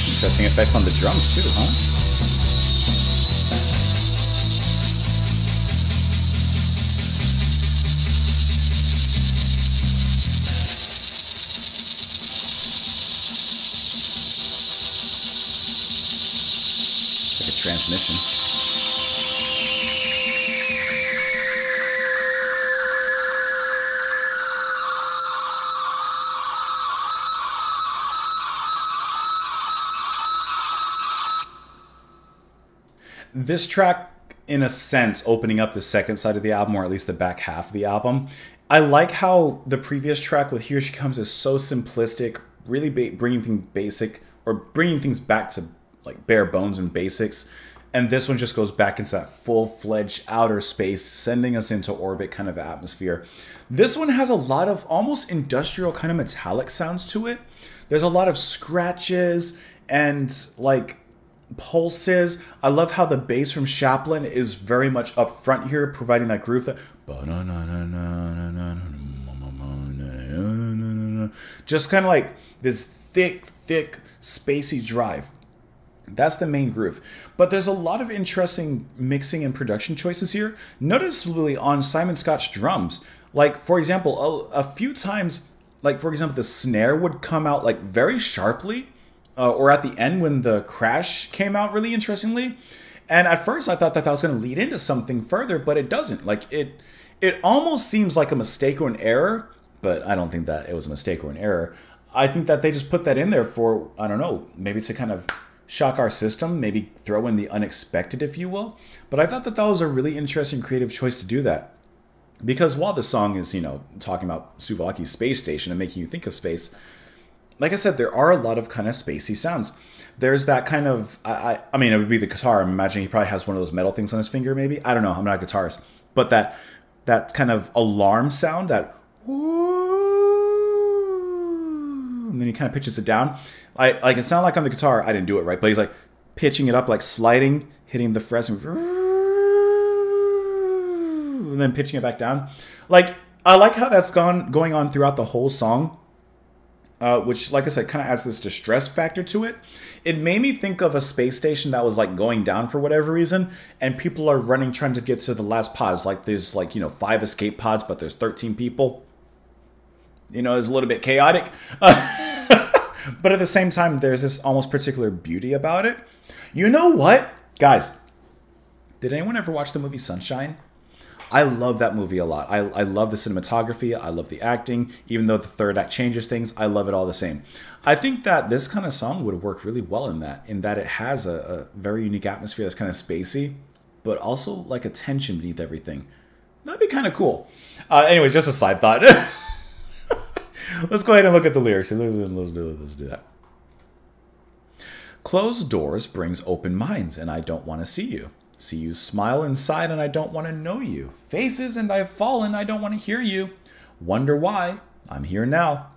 [SPEAKER 1] Interesting effects on the drums too, huh? It's like a transmission. This track, in a sense, opening up the second side of the album, or at least the back half of the album, I like how the previous track with Here She Comes is so simplistic, really bringing things basic, or bringing things back to like bare bones and basics. And this one just goes back into that full-fledged outer space, sending us into orbit kind of atmosphere. This one has a lot of almost industrial kind of metallic sounds to it. There's a lot of scratches and like pulses. I love how the bass from Chaplin is very much up front here, providing that groove that just kind of like this thick, spacey drive. That's the main groove. But there's a lot of interesting mixing and production choices here, noticeably on Simon Scott's drums. Like, for example, a few times, like, for example, the snare would come out like very sharply, or at the end when the crash came out really interestingly. And at first I thought that was going to lead into something further, but it doesn't. Like it almost seems like a mistake or an error, but I don't think that it was a mistake or an error. I think that they just put that in there for, I don't know, maybe to kind of shock our system, maybe throw in the unexpected, if you will. But I thought that was a really interesting creative choice to do that. Because while the song is, you know, talking about Souvlaki's space station and making you think of space, like I said, there are a lot of kind of spacey sounds. There's that kind of, I mean, it would be the guitar. I'm imagining he probably has one of those metal things on his finger, maybe. I don't know. I'm not a guitarist. But that kind of alarm sound, that whoo, and then he kind of pitches it down. Like it sounded like on the guitar, I didn't do it right, but he's like pitching it up, like sliding, hitting the frets, and then pitching it back down. Like, I like how that's going on throughout the whole song. Which, like I said, kind of adds this distress factor to it. It made me think of a space station that was like going down for whatever reason, and people are running trying to get to the last pods. Like there's like, you know, 5 escape pods, but there's 13 people. You know, it's a little bit chaotic. But at the same time, there's this almost particular beauty about it. You know what? Guys, did anyone ever watch the movie Sunshine? I love that movie a lot. I love the cinematography. I love the acting. Even though the third act changes things, I love it all the same. I think that this kind of song would work really well in that it has a very unique atmosphere that's kind of spacey, but also like a tension beneath everything. That'd be kind of cool. Anyways, just a side thought. Let's go ahead and look at the lyrics. Let's do that. Closed doors brings open minds, and I don't want to see you. See you smile inside, and I don't want to know you. Faces, and I've fallen, I don't want to hear you. Wonder why, I'm here now.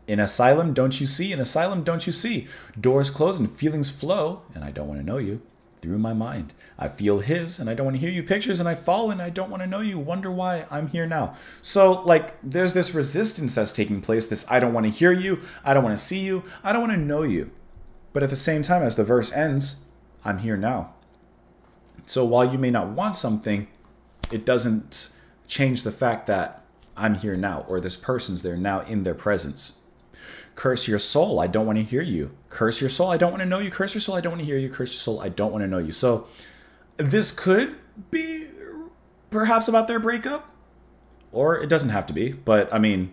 [SPEAKER 1] In asylum, don't you see? In asylum, don't you see? Doors close and feelings flow, and I don't want to know you. Through my mind, I feel his, and I don't want to hear you. Pictures, and I fall, and I don't want to know you. Wonder why, I'm here now. So, like, there's this resistance that's taking place. This I don't want to hear you. I don't want to see you. I don't want to know you. But at the same time, as the verse ends, I'm here now. So while you may not want something, it doesn't change the fact that I'm here now, or this person's there now in their presence. Curse your soul, I don't want to hear you. Curse your soul, I don't want to know you. Curse your soul, I don't want to hear you. Curse your soul, I don't want to know you. So this could be perhaps about their breakup, or it doesn't have to be. But I mean,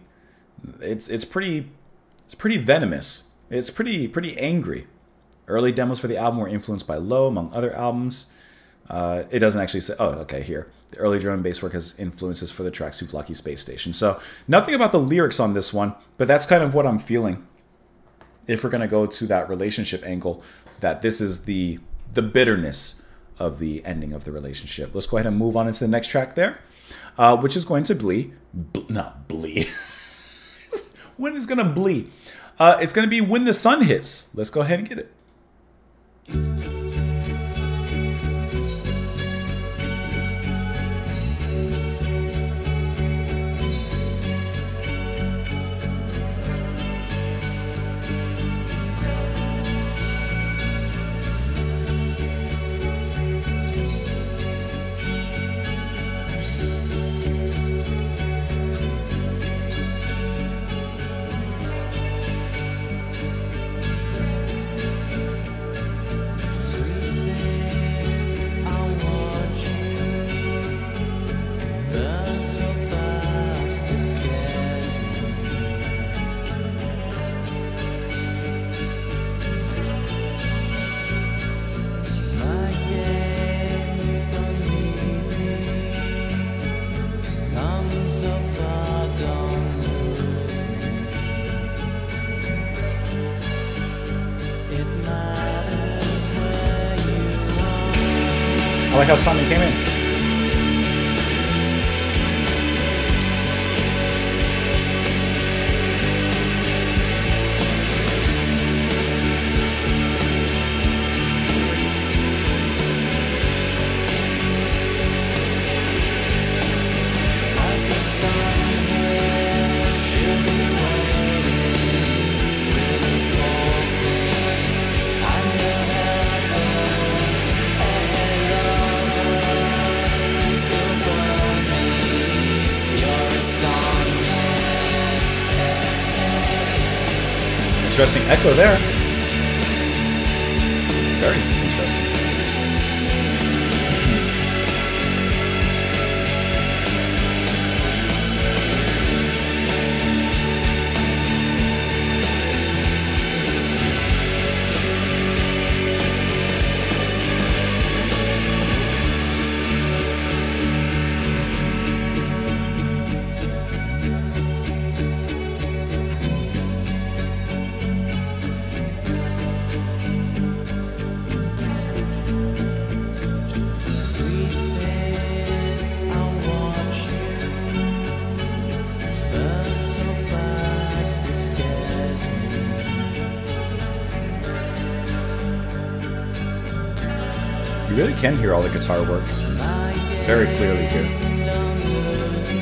[SPEAKER 1] it's pretty venomous. It's pretty angry. Early demos for the album were influenced by Low, among other albums. It doesn't actually say, oh, okay, here. The early drum and bass work has influences for the track Souvlaki Space Station. So nothing about the lyrics on this one, but that's kind of what I'm feeling. If we're going to go to that relationship angle, that this is the bitterness of the ending of the relationship. Let's go ahead and move on into the next track there, which is going to be, not Blee. When is going to Blee? It's going to be When the Sun Hits. Let's go ahead and get it.
[SPEAKER 2] so far, don't lose me. It matters where you are.
[SPEAKER 1] I like how Simon came in.
[SPEAKER 2] As the sun hits, you'll be waiting with the cold things under heaven. You still burn me. You're a songbird.
[SPEAKER 1] Interesting echo there. Very interesting.
[SPEAKER 2] Sweet thing, I'll watch you burn so fast it scares me.
[SPEAKER 1] You really can hear all the guitar work very clearly here.
[SPEAKER 2] Don't lose me.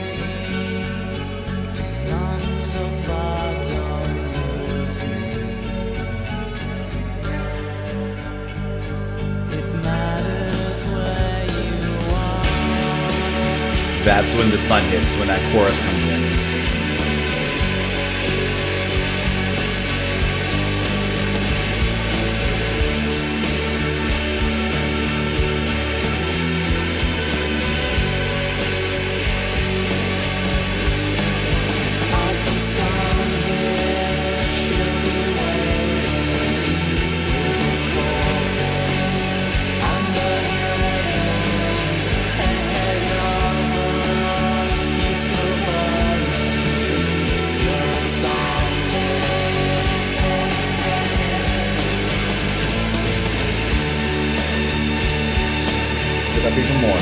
[SPEAKER 2] Run so far, don't lose me. It matters where you are.
[SPEAKER 1] That's when the sun hits, when that chorus comes in.
[SPEAKER 2] As the sun hits, you'll be waiting with the cold things under heaven. You still burn me. You're a songbird.
[SPEAKER 1] Sit up even more.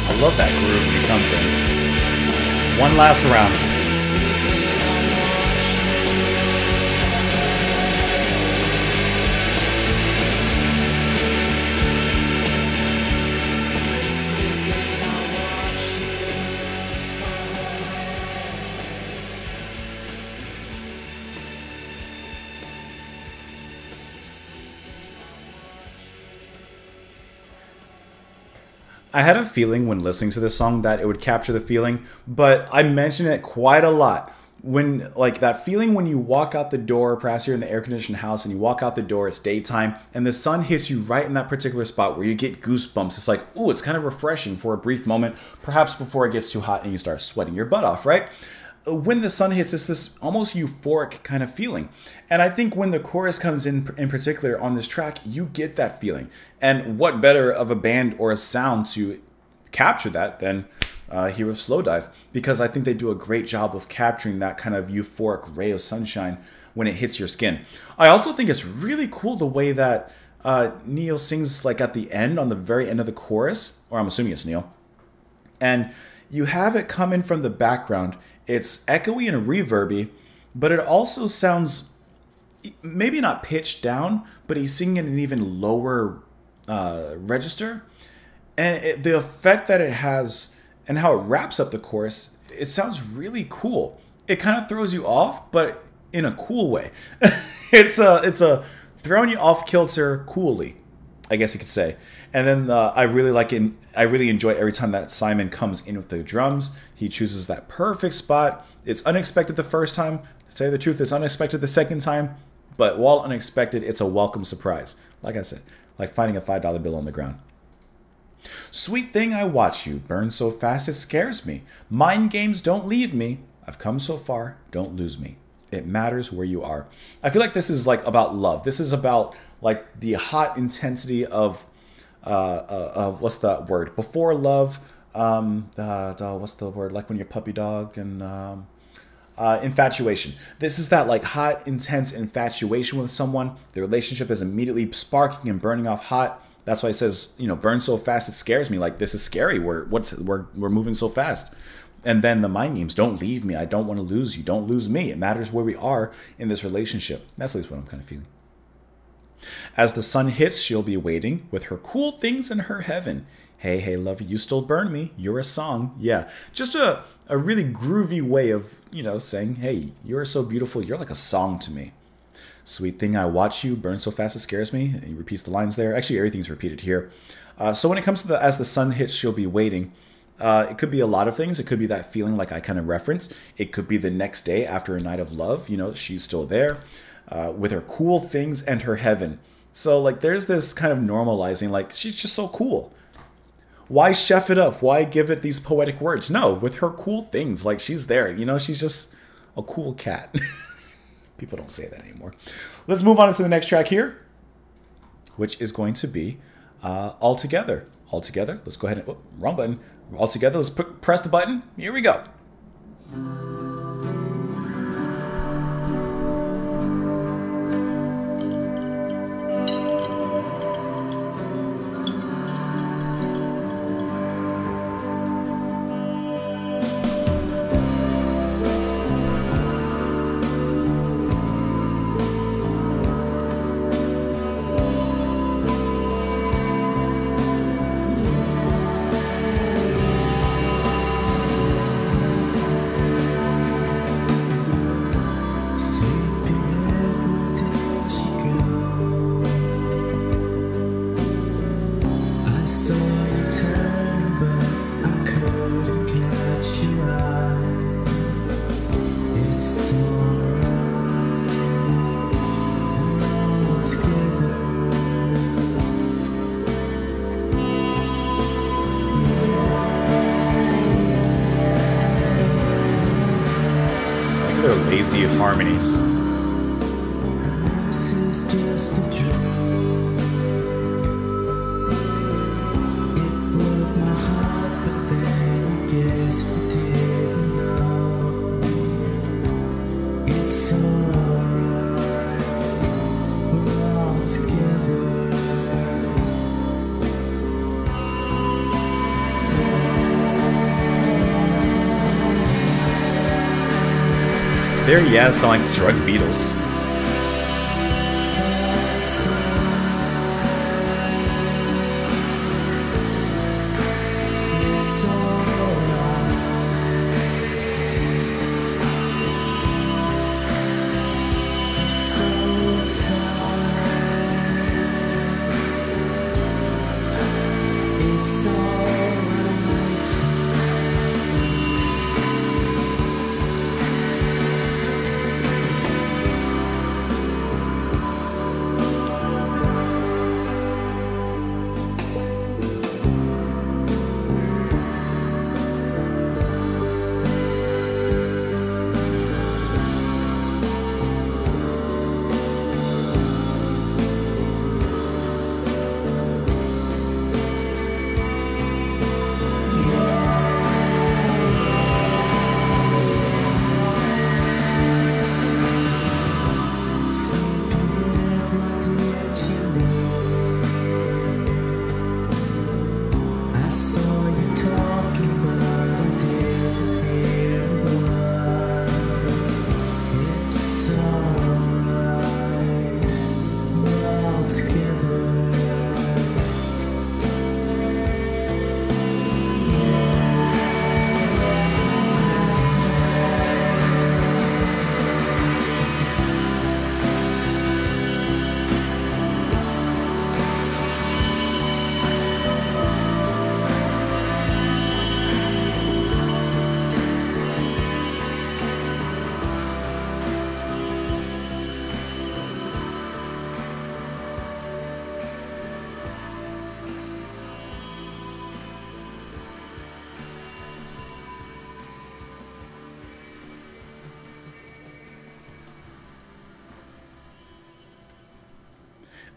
[SPEAKER 1] I love that groove when he comes in. One last round. I had a feeling when listening to this song that it would capture the feeling, but I mention it quite a lot. When, like, that feeling when you walk out the door, perhaps you're in the air-conditioned house and you walk out the door, it's daytime, and the sun hits you right in that particular spot where you get goosebumps. It's like, ooh, it's kind of refreshing for a brief moment, perhaps before it gets too hot and you start sweating your butt off, right? When the sun hits, it's this almost euphoric kind of feeling. And I think when the chorus comes in particular on this track, you get that feeling. And what better of a band or a sound to capture that than here with Slowdive? Because I think they do a great job of capturing that kind of euphoric ray of sunshine when it hits your skin. I also think it's really cool the way that Neil sings, like, at the end, on the very end of the chorus, or I'm assuming it's Neil. And you have it come in from the background. It's echoey and reverby, but it also sounds maybe not pitched down, but he's singing in an even lower register. And the effect that it has and how it wraps up the chorus, it sounds really cool. It kind of throws you off, but in a cool way. It's a throwing you off kilter coolly. I guess you could say. And then I really enjoy every time that Simon comes in with the drums. He chooses that perfect spot. It's unexpected the first time. To tell you the truth, it's unexpected the second time. But while unexpected, it's a welcome surprise. Like I said, like finding a $5 bill on the ground. Sweet thing, I watch you burn so fast it scares me. Mind games don't leave me. I've come so far, don't lose me. It matters where you are. I feel like this is like about love. This is about like the hot intensity of what's that word? Before love. What's the word? Like when you're puppy dog and infatuation. This is that like hot, intense infatuation with someone. The relationship is immediately sparking and burning off hot. That's why it says, you know, burn so fast it scares me. Like this is scary. We're moving so fast. And then the mind games, don't leave me. I don't want to lose you. Don't lose me. It matters where we are in this relationship. That's at least what I'm kind of feeling. As the sun hits, she'll be waiting with her cool things in her heaven. Hey, hey, lover, you still burn me. You're a song. Yeah, just a really groovy way of, you know, saying, hey, you're so beautiful. You're like a song to me. Sweet thing, I watch you burn so fast it scares me. He repeats the lines there. Actually, everything's repeated here. So when it comes to as the sun hits, she'll be waiting. It could be a lot of things. It could be that feeling like I kind of referenced. It could be the next day after a night of love. You know, she's still there with her cool things and her heaven. So like there's this kind of normalizing, like she's just so cool. Why chef it up? Why give it these poetic words? No, with her cool things, like she's there. You know, she's just a cool cat. People don't say that anymore. Let's move on to the next track here, which is going to be All Together. All Together. Let's go ahead and... Oh, wrong button. All Together. Let's press the button. Here we go. Lazy harmonies. There, yeah, sound like drug Beatles.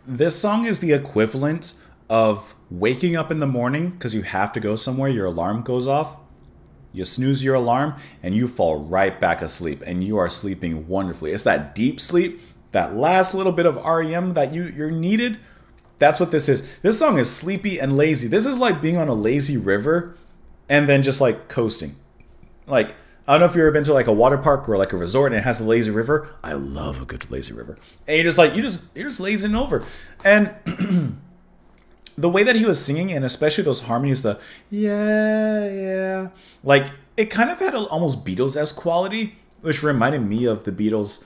[SPEAKER 1] This song is the equivalent of waking up in the morning because you have to go somewhere, your alarm goes off, you snooze your alarm, and you fall right back asleep, and you are sleeping wonderfully. It's that deep sleep, that last little bit of REM that you're needed. That's what this is. This song is sleepy and lazy. This is like being on a lazy river and then just like coasting. Like, I don't know if you've ever been to like a water park or like a resort and it has a lazy river. I love a good lazy river. And you're just lazing over. And the way that he was singing, and especially those harmonies, the yeah, like it kind of had an almost Beatles-esque quality, which reminded me of the Beatles'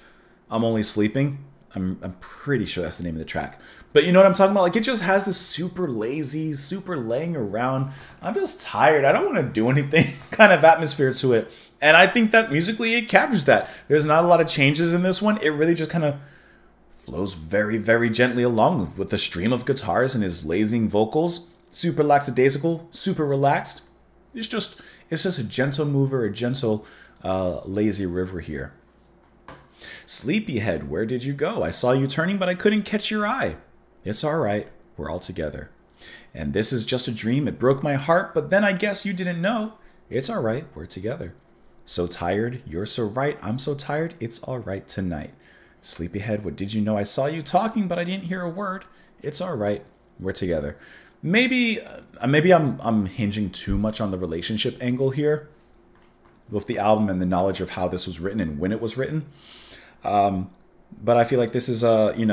[SPEAKER 1] I'm Only Sleeping. I'm pretty sure that's the name of the track. But you know what I'm talking about? Like, it just has this super lazy, super laying around, I'm just tired, I don't want to do anything kind of atmosphere to it. And I think that musically it captures that. There's not a lot of changes in this one. It really just kind of flows very, very gently along with the stream of guitars and his lazing vocals. Super lackadaisical, super relaxed. It's just a gentle mover, a gentle lazy river here. Sleepyhead, where did you go? I saw you turning, but I couldn't catch your eye. It's all right. We're all together. And this is just a dream. It broke my heart, but then I guess you didn't know. It's all right. We're together. So tired. You're so right. I'm so tired. It's all right tonight. Sleepyhead, what did you know? I saw you talking, but I didn't hear a word. It's all right. We're together. Maybe I'm hinging too much on the relationship angle here with the album and the knowledge of how this was written and when it was written. But I feel like this is we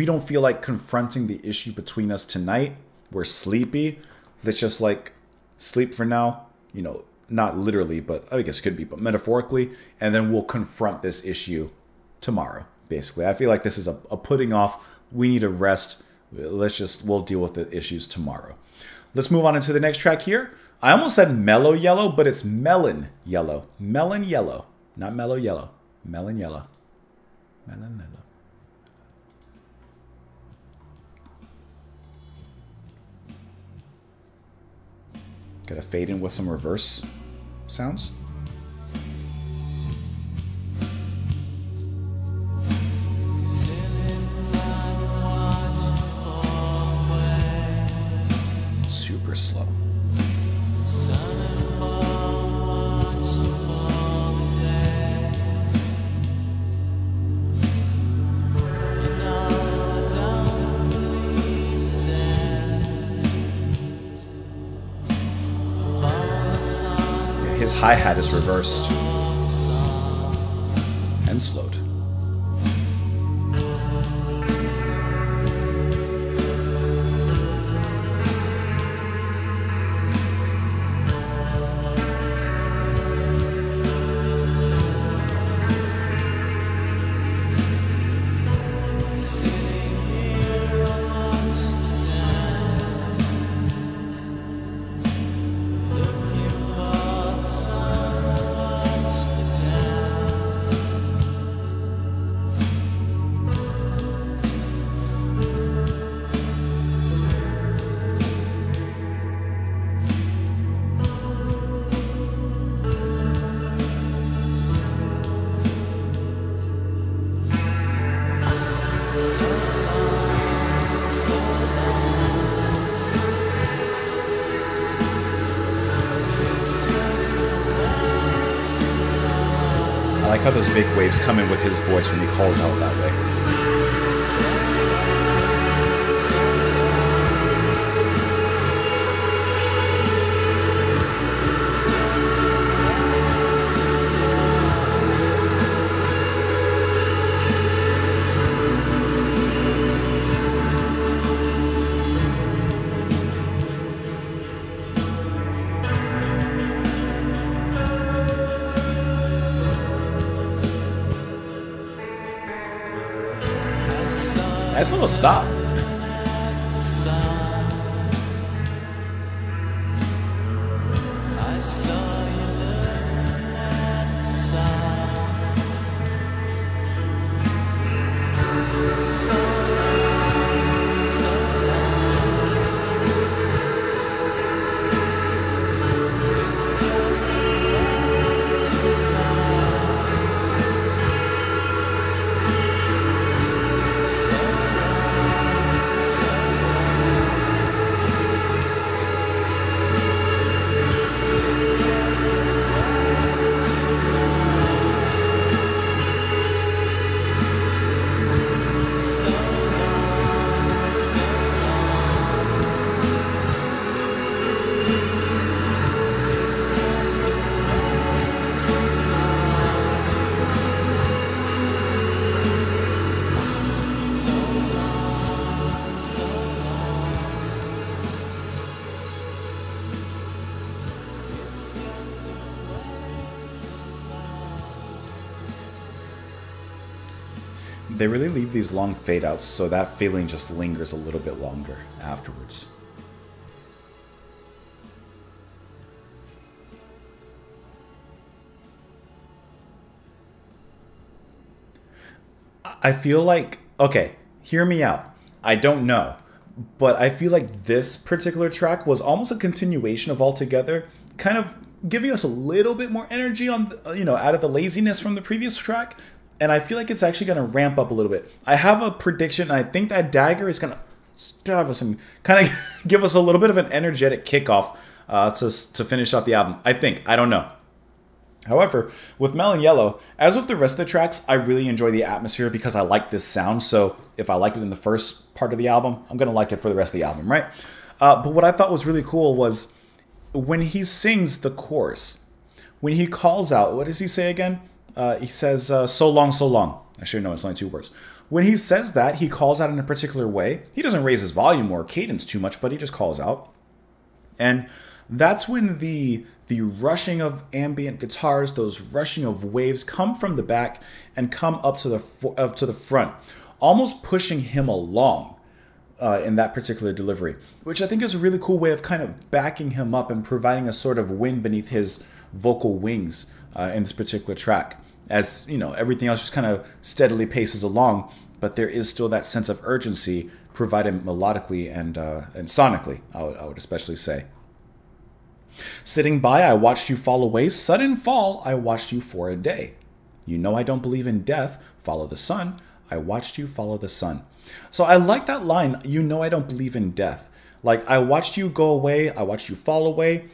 [SPEAKER 1] don't feel like confronting the issue between us tonight. We're sleepy. Let's just like sleep for now, not literally, but I guess it could be, but metaphorically, and then we'll confront this issue tomorrow. Basically, I feel like this is a putting off. We need a rest. We'll deal with the issues tomorrow. Let's move on into the next track here. I almost said mellow yellow, but it's melon yellow. Melon yellow. Not mellow yellow. Melon yellow. Melon yellow. Gotta fade in with some reverse sounds. Super slow. His hi-hat is reversed and slowed. I like how those big waves come in with his voice when he calls out that way. Nice little stop.
[SPEAKER 2] So
[SPEAKER 1] they really leave these long fade outs, so that feeling just lingers a little bit longer afterwards. I feel like, okay, hear me out. I don't know, but I feel like this particular track was almost a continuation of Altogether, kind of giving us a little bit more energy on, out of the laziness from the previous track. And I feel like it's actually going to ramp up a little bit. I have a prediction. I think that Dagger is going to stab us and kind of give us a little bit of an energetic kickoff to finish off the album. I think. I don't know. However, with Melon Yellow, as with the rest of the tracks, I really enjoy the atmosphere because I like this sound. So if I liked it in the first part of the album, I'm going to like it for the rest of the album, right? But what I thought was really cool was when he sings the chorus, when he calls out, what does he say again? He says, so long, so long. I should know, it's only 2 words. When he says that, he calls out in a particular way. He doesn't raise his volume or cadence too much, but he just calls out. And that's when the rushing of ambient guitars, those rushing of waves come from the back and come up to the front, almost pushing him along in that particular delivery, which I think is a really cool way of kind of backing him up and providing a sort of wind beneath his vocal wings in this particular track. As everything else just kind of steadily paces along, but there is still that sense of urgency provided melodically and sonically, I would especially say. Sitting by, I watched you fall away. Sudden fall, I watched you for a day. You know I don't believe in death. Follow the sun. I watched you follow the sun. So I like that line, you know I don't believe in death. Like, I watched you go away. I watched you fall away.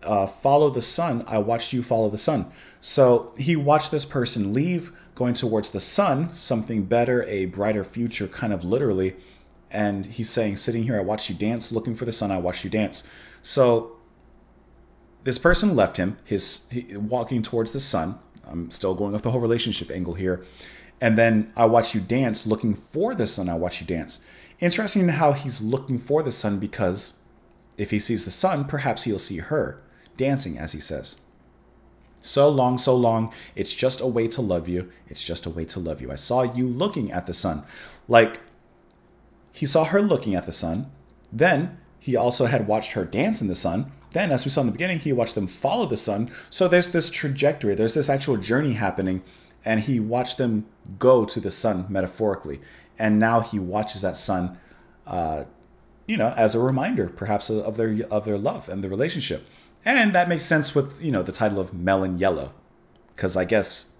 [SPEAKER 1] Follow the sun. I watched you follow the sun. So he watched this person leave, going towards the sun, something better, a brighter future, kind of literally. And he's saying, sitting here, I watched you dance. Looking for the sun, I watched you dance. So this person left him, walking towards the sun. I'm still going off the whole relationship angle here. And then I watch you dance, looking for the sun, I watch you dance. Interesting how he's looking for the sun, because if he sees the sun, perhaps he'll see her dancing, as he says. So long, it's just a way to love you. It's just a way to love you. I saw you looking at the sun. Like, he saw her looking at the sun. Then he also had watched her dance in the sun. Then, as we saw in the beginning, he watched them follow the sun. So there's this trajectory. There's this actual journey happening. And he watched them go to the sun, metaphorically. And now he watches that sun, as a reminder, perhaps, of their love and the relationship. And that makes sense with, the title of Melon Yellow. Because I guess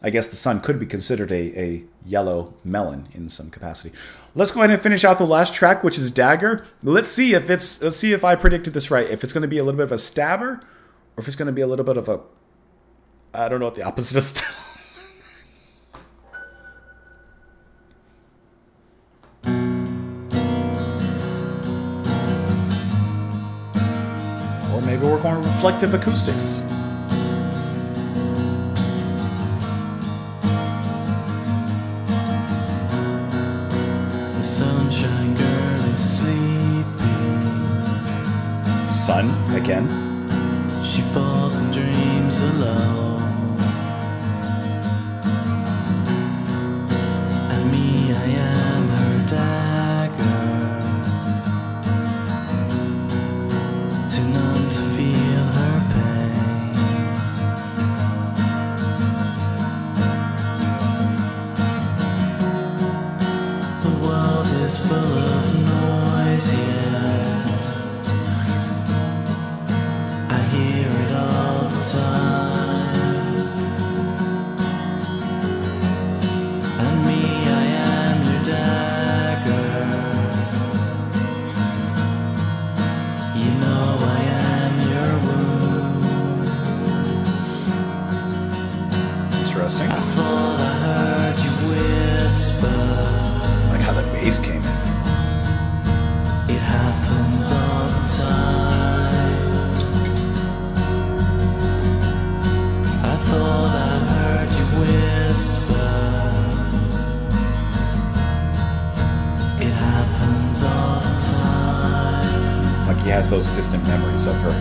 [SPEAKER 1] the sun could be considered a yellow melon in some capacity. Let's go ahead and finish out the last track, which is Dagger. Let's see if I predicted this right. If it's going to be a little bit of a stabber, or if it's going to be a little bit of a, I don't know what the opposite of stabber. Or maybe we're going reflective acoustics.
[SPEAKER 2] Sunshine girl is sleeping.
[SPEAKER 1] Sun again.
[SPEAKER 2] She falls and dreams alone. And me, I am her dagger, too numb to feel her pain. The world is full of noise, yeah. I hear it all the time. And me, I am your dagger. You know I am your wound.
[SPEAKER 1] Interesting.
[SPEAKER 2] I thought I heard you whisper.
[SPEAKER 1] Like how the bass came in.
[SPEAKER 2] It happens all the time. I thought I heard you whisper. It happens all the time.
[SPEAKER 1] Like he has those distant memories of her.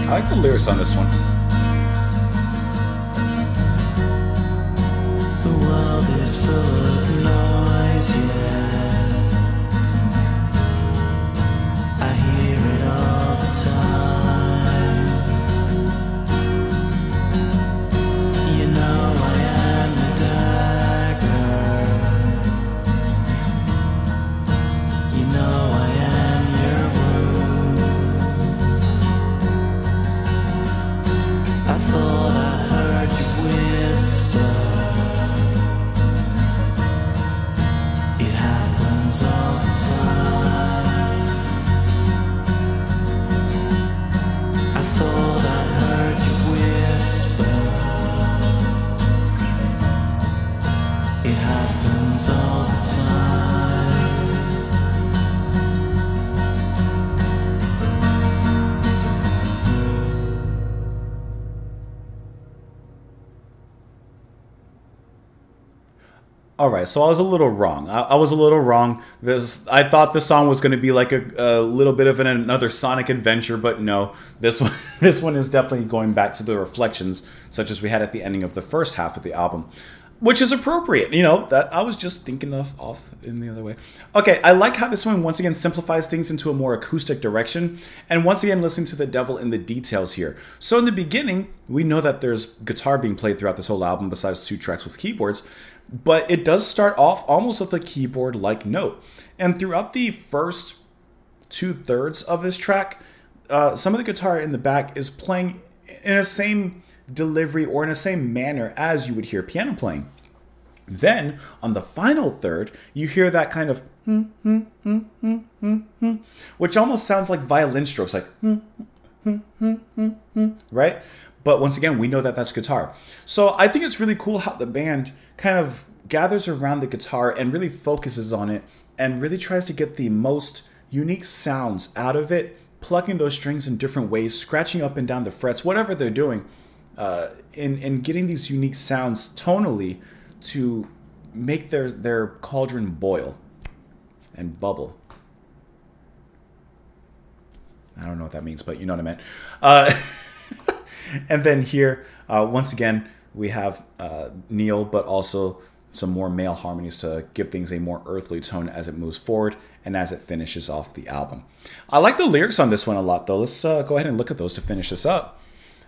[SPEAKER 1] I like the lyrics on this one.
[SPEAKER 2] The world is full of noise, yeah. I hear it all the time. You know I am the dagger. You know I am your wound. I thought I heard you whisper. It happens all the time. I thought I heard you whisper. It happens all the time.
[SPEAKER 1] All right, so I was a little wrong. I was a little wrong. I thought the song was going to be like a little bit of another Sonic adventure, but no. This one, this one is definitely going back to the reflections, such as we had at the ending of the first half of the album, which is appropriate. You know, that I was just thinking off in the other way. Okay, I like how this one once again simplifies things into a more acoustic direction, and once again listening to the devil in the details here. So in the beginning, we know that there's guitar being played throughout this whole album, besides 2 tracks with keyboards. But it does start off almost with a keyboard-like note. And throughout the first 2/3 of this track, some of the guitar in the back is playing in the same delivery or in the same manner as you would hear piano playing. Then, on the final third, you hear that kind of which almost sounds like violin strokes, like right? But once again, we know that that's guitar. So I think it's really cool how the band kind of gathers around the guitar and really focuses on it and really tries to get the most unique sounds out of it, plucking those strings in different ways, scratching up and down the frets, whatever they're doing, in getting these unique sounds tonally to make their cauldron boil and bubble. I don't know what that means, but you know what I meant. And then here, once again, we have Neil, but also some more male harmonies to give things a more earthly tone as it moves forward and as it finishes off the album. I like the lyrics on this one a lot, though. Let's go ahead and look at those to finish this up.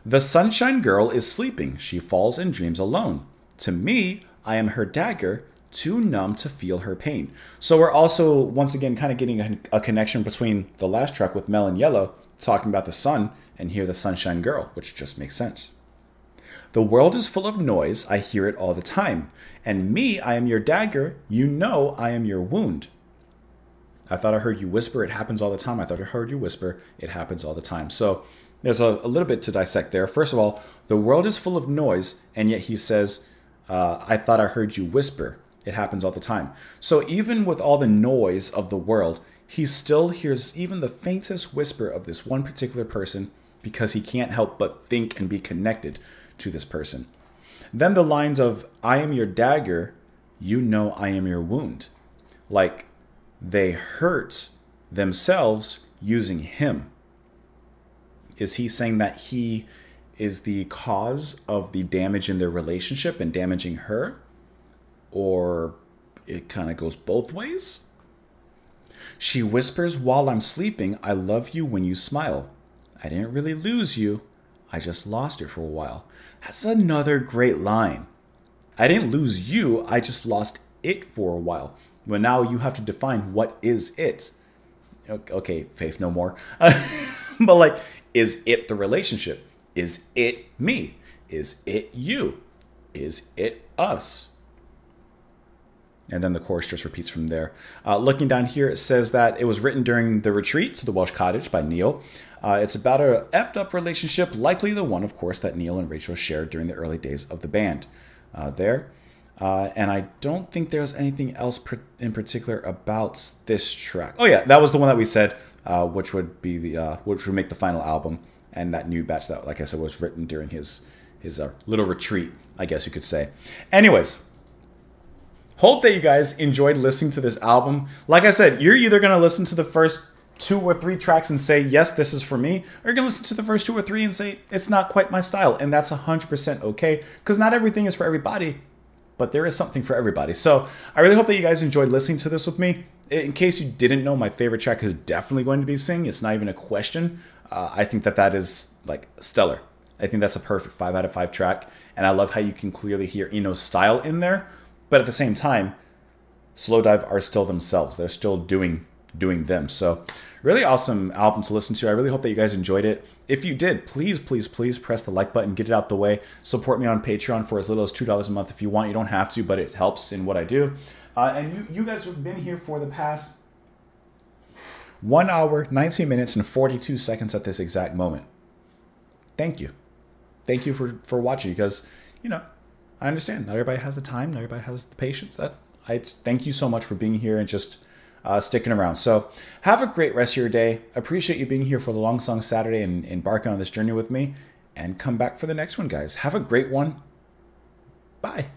[SPEAKER 1] The sunshine girl is sleeping. She falls and dreams alone. To me, I am her dagger, too numb to feel her pain. So we're also, once again, kind of getting a connection between the last track with Melon Yellow, talking about the sun, and here the sunshine girl, which just makes sense. The world is full of noise, I hear it all the time. And me, I am your dagger, you know I am your wound. I thought I heard you whisper, it happens all the time. I thought I heard you whisper, it happens all the time. So there's a little bit to dissect there. First of all, the world is full of noise, and yet he says, I thought I heard you whisper, it happens all the time. So even with all the noise of the world, he still hears even the faintest whisper of this one particular person because he can't help but think and be connected to this person. Then the lines of, I am your dagger, you know I am your wound. Like they hurt themselves using him. Is he saying that he is the cause of the damage in their relationship and damaging her? Or it kind of goes both ways? She whispers while I'm sleeping, I love you when you smile. I didn't really lose you. I just lost it for a while. That's another great line. I didn't lose you. I just lost it for a while. Well, now you have to define what is it. Okay, Faith no more. But like, is it the relationship? Is it me? Is it you? Is it us? And then the chorus just repeats from there. Looking down here, it says that it was written during the retreat to the Welsh cottage by Neil. It's about a effed up relationship, likely the one, of course, that Neil and Rachel shared during the early days of the band. And I don't think there's anything else in particular about this track. Oh yeah, that was the one that we said, which would be the which would make the final album, and that new batch that, like I said, was written during his little retreat, I guess you could say. Anyways. Hope that you guys enjoyed listening to this album. Like I said, you're either going to listen to the first 2 or 3 tracks and say, yes, this is for me, or you're going to listen to the first 2 or 3 and say, it's not quite my style. And that's 100% okay, because not everything is for everybody, but there is something for everybody. So I really hope that you guys enjoyed listening to this with me. In case you didn't know, my favorite track is definitely going to be Sing. It's not even a question. I think that is like stellar. I think that's a perfect 5 out of 5 track. And I love how you can clearly hear Eno's style in there. But at the same time, Slowdive are still themselves. They're still doing them. So really awesome album to listen to. I really hope that you guys enjoyed it. If you did, please, please, please press the like button, get it out the way. Support me on Patreon for as little as $2 a month if you want. You don't have to, but it helps in what I do. And you guys have been here for the past 1 hour, 19 minutes, and 42 seconds at this exact moment. Thank you. Thank you for watching, because, you know, I understand. Not everybody has the time. Not everybody has the patience. I thank you so much for being here and just sticking around. So have a great rest of your day. Appreciate you being here for the Long Song Saturday and embarking on this journey with me. And come back for the next one, guys. Have a great one. Bye.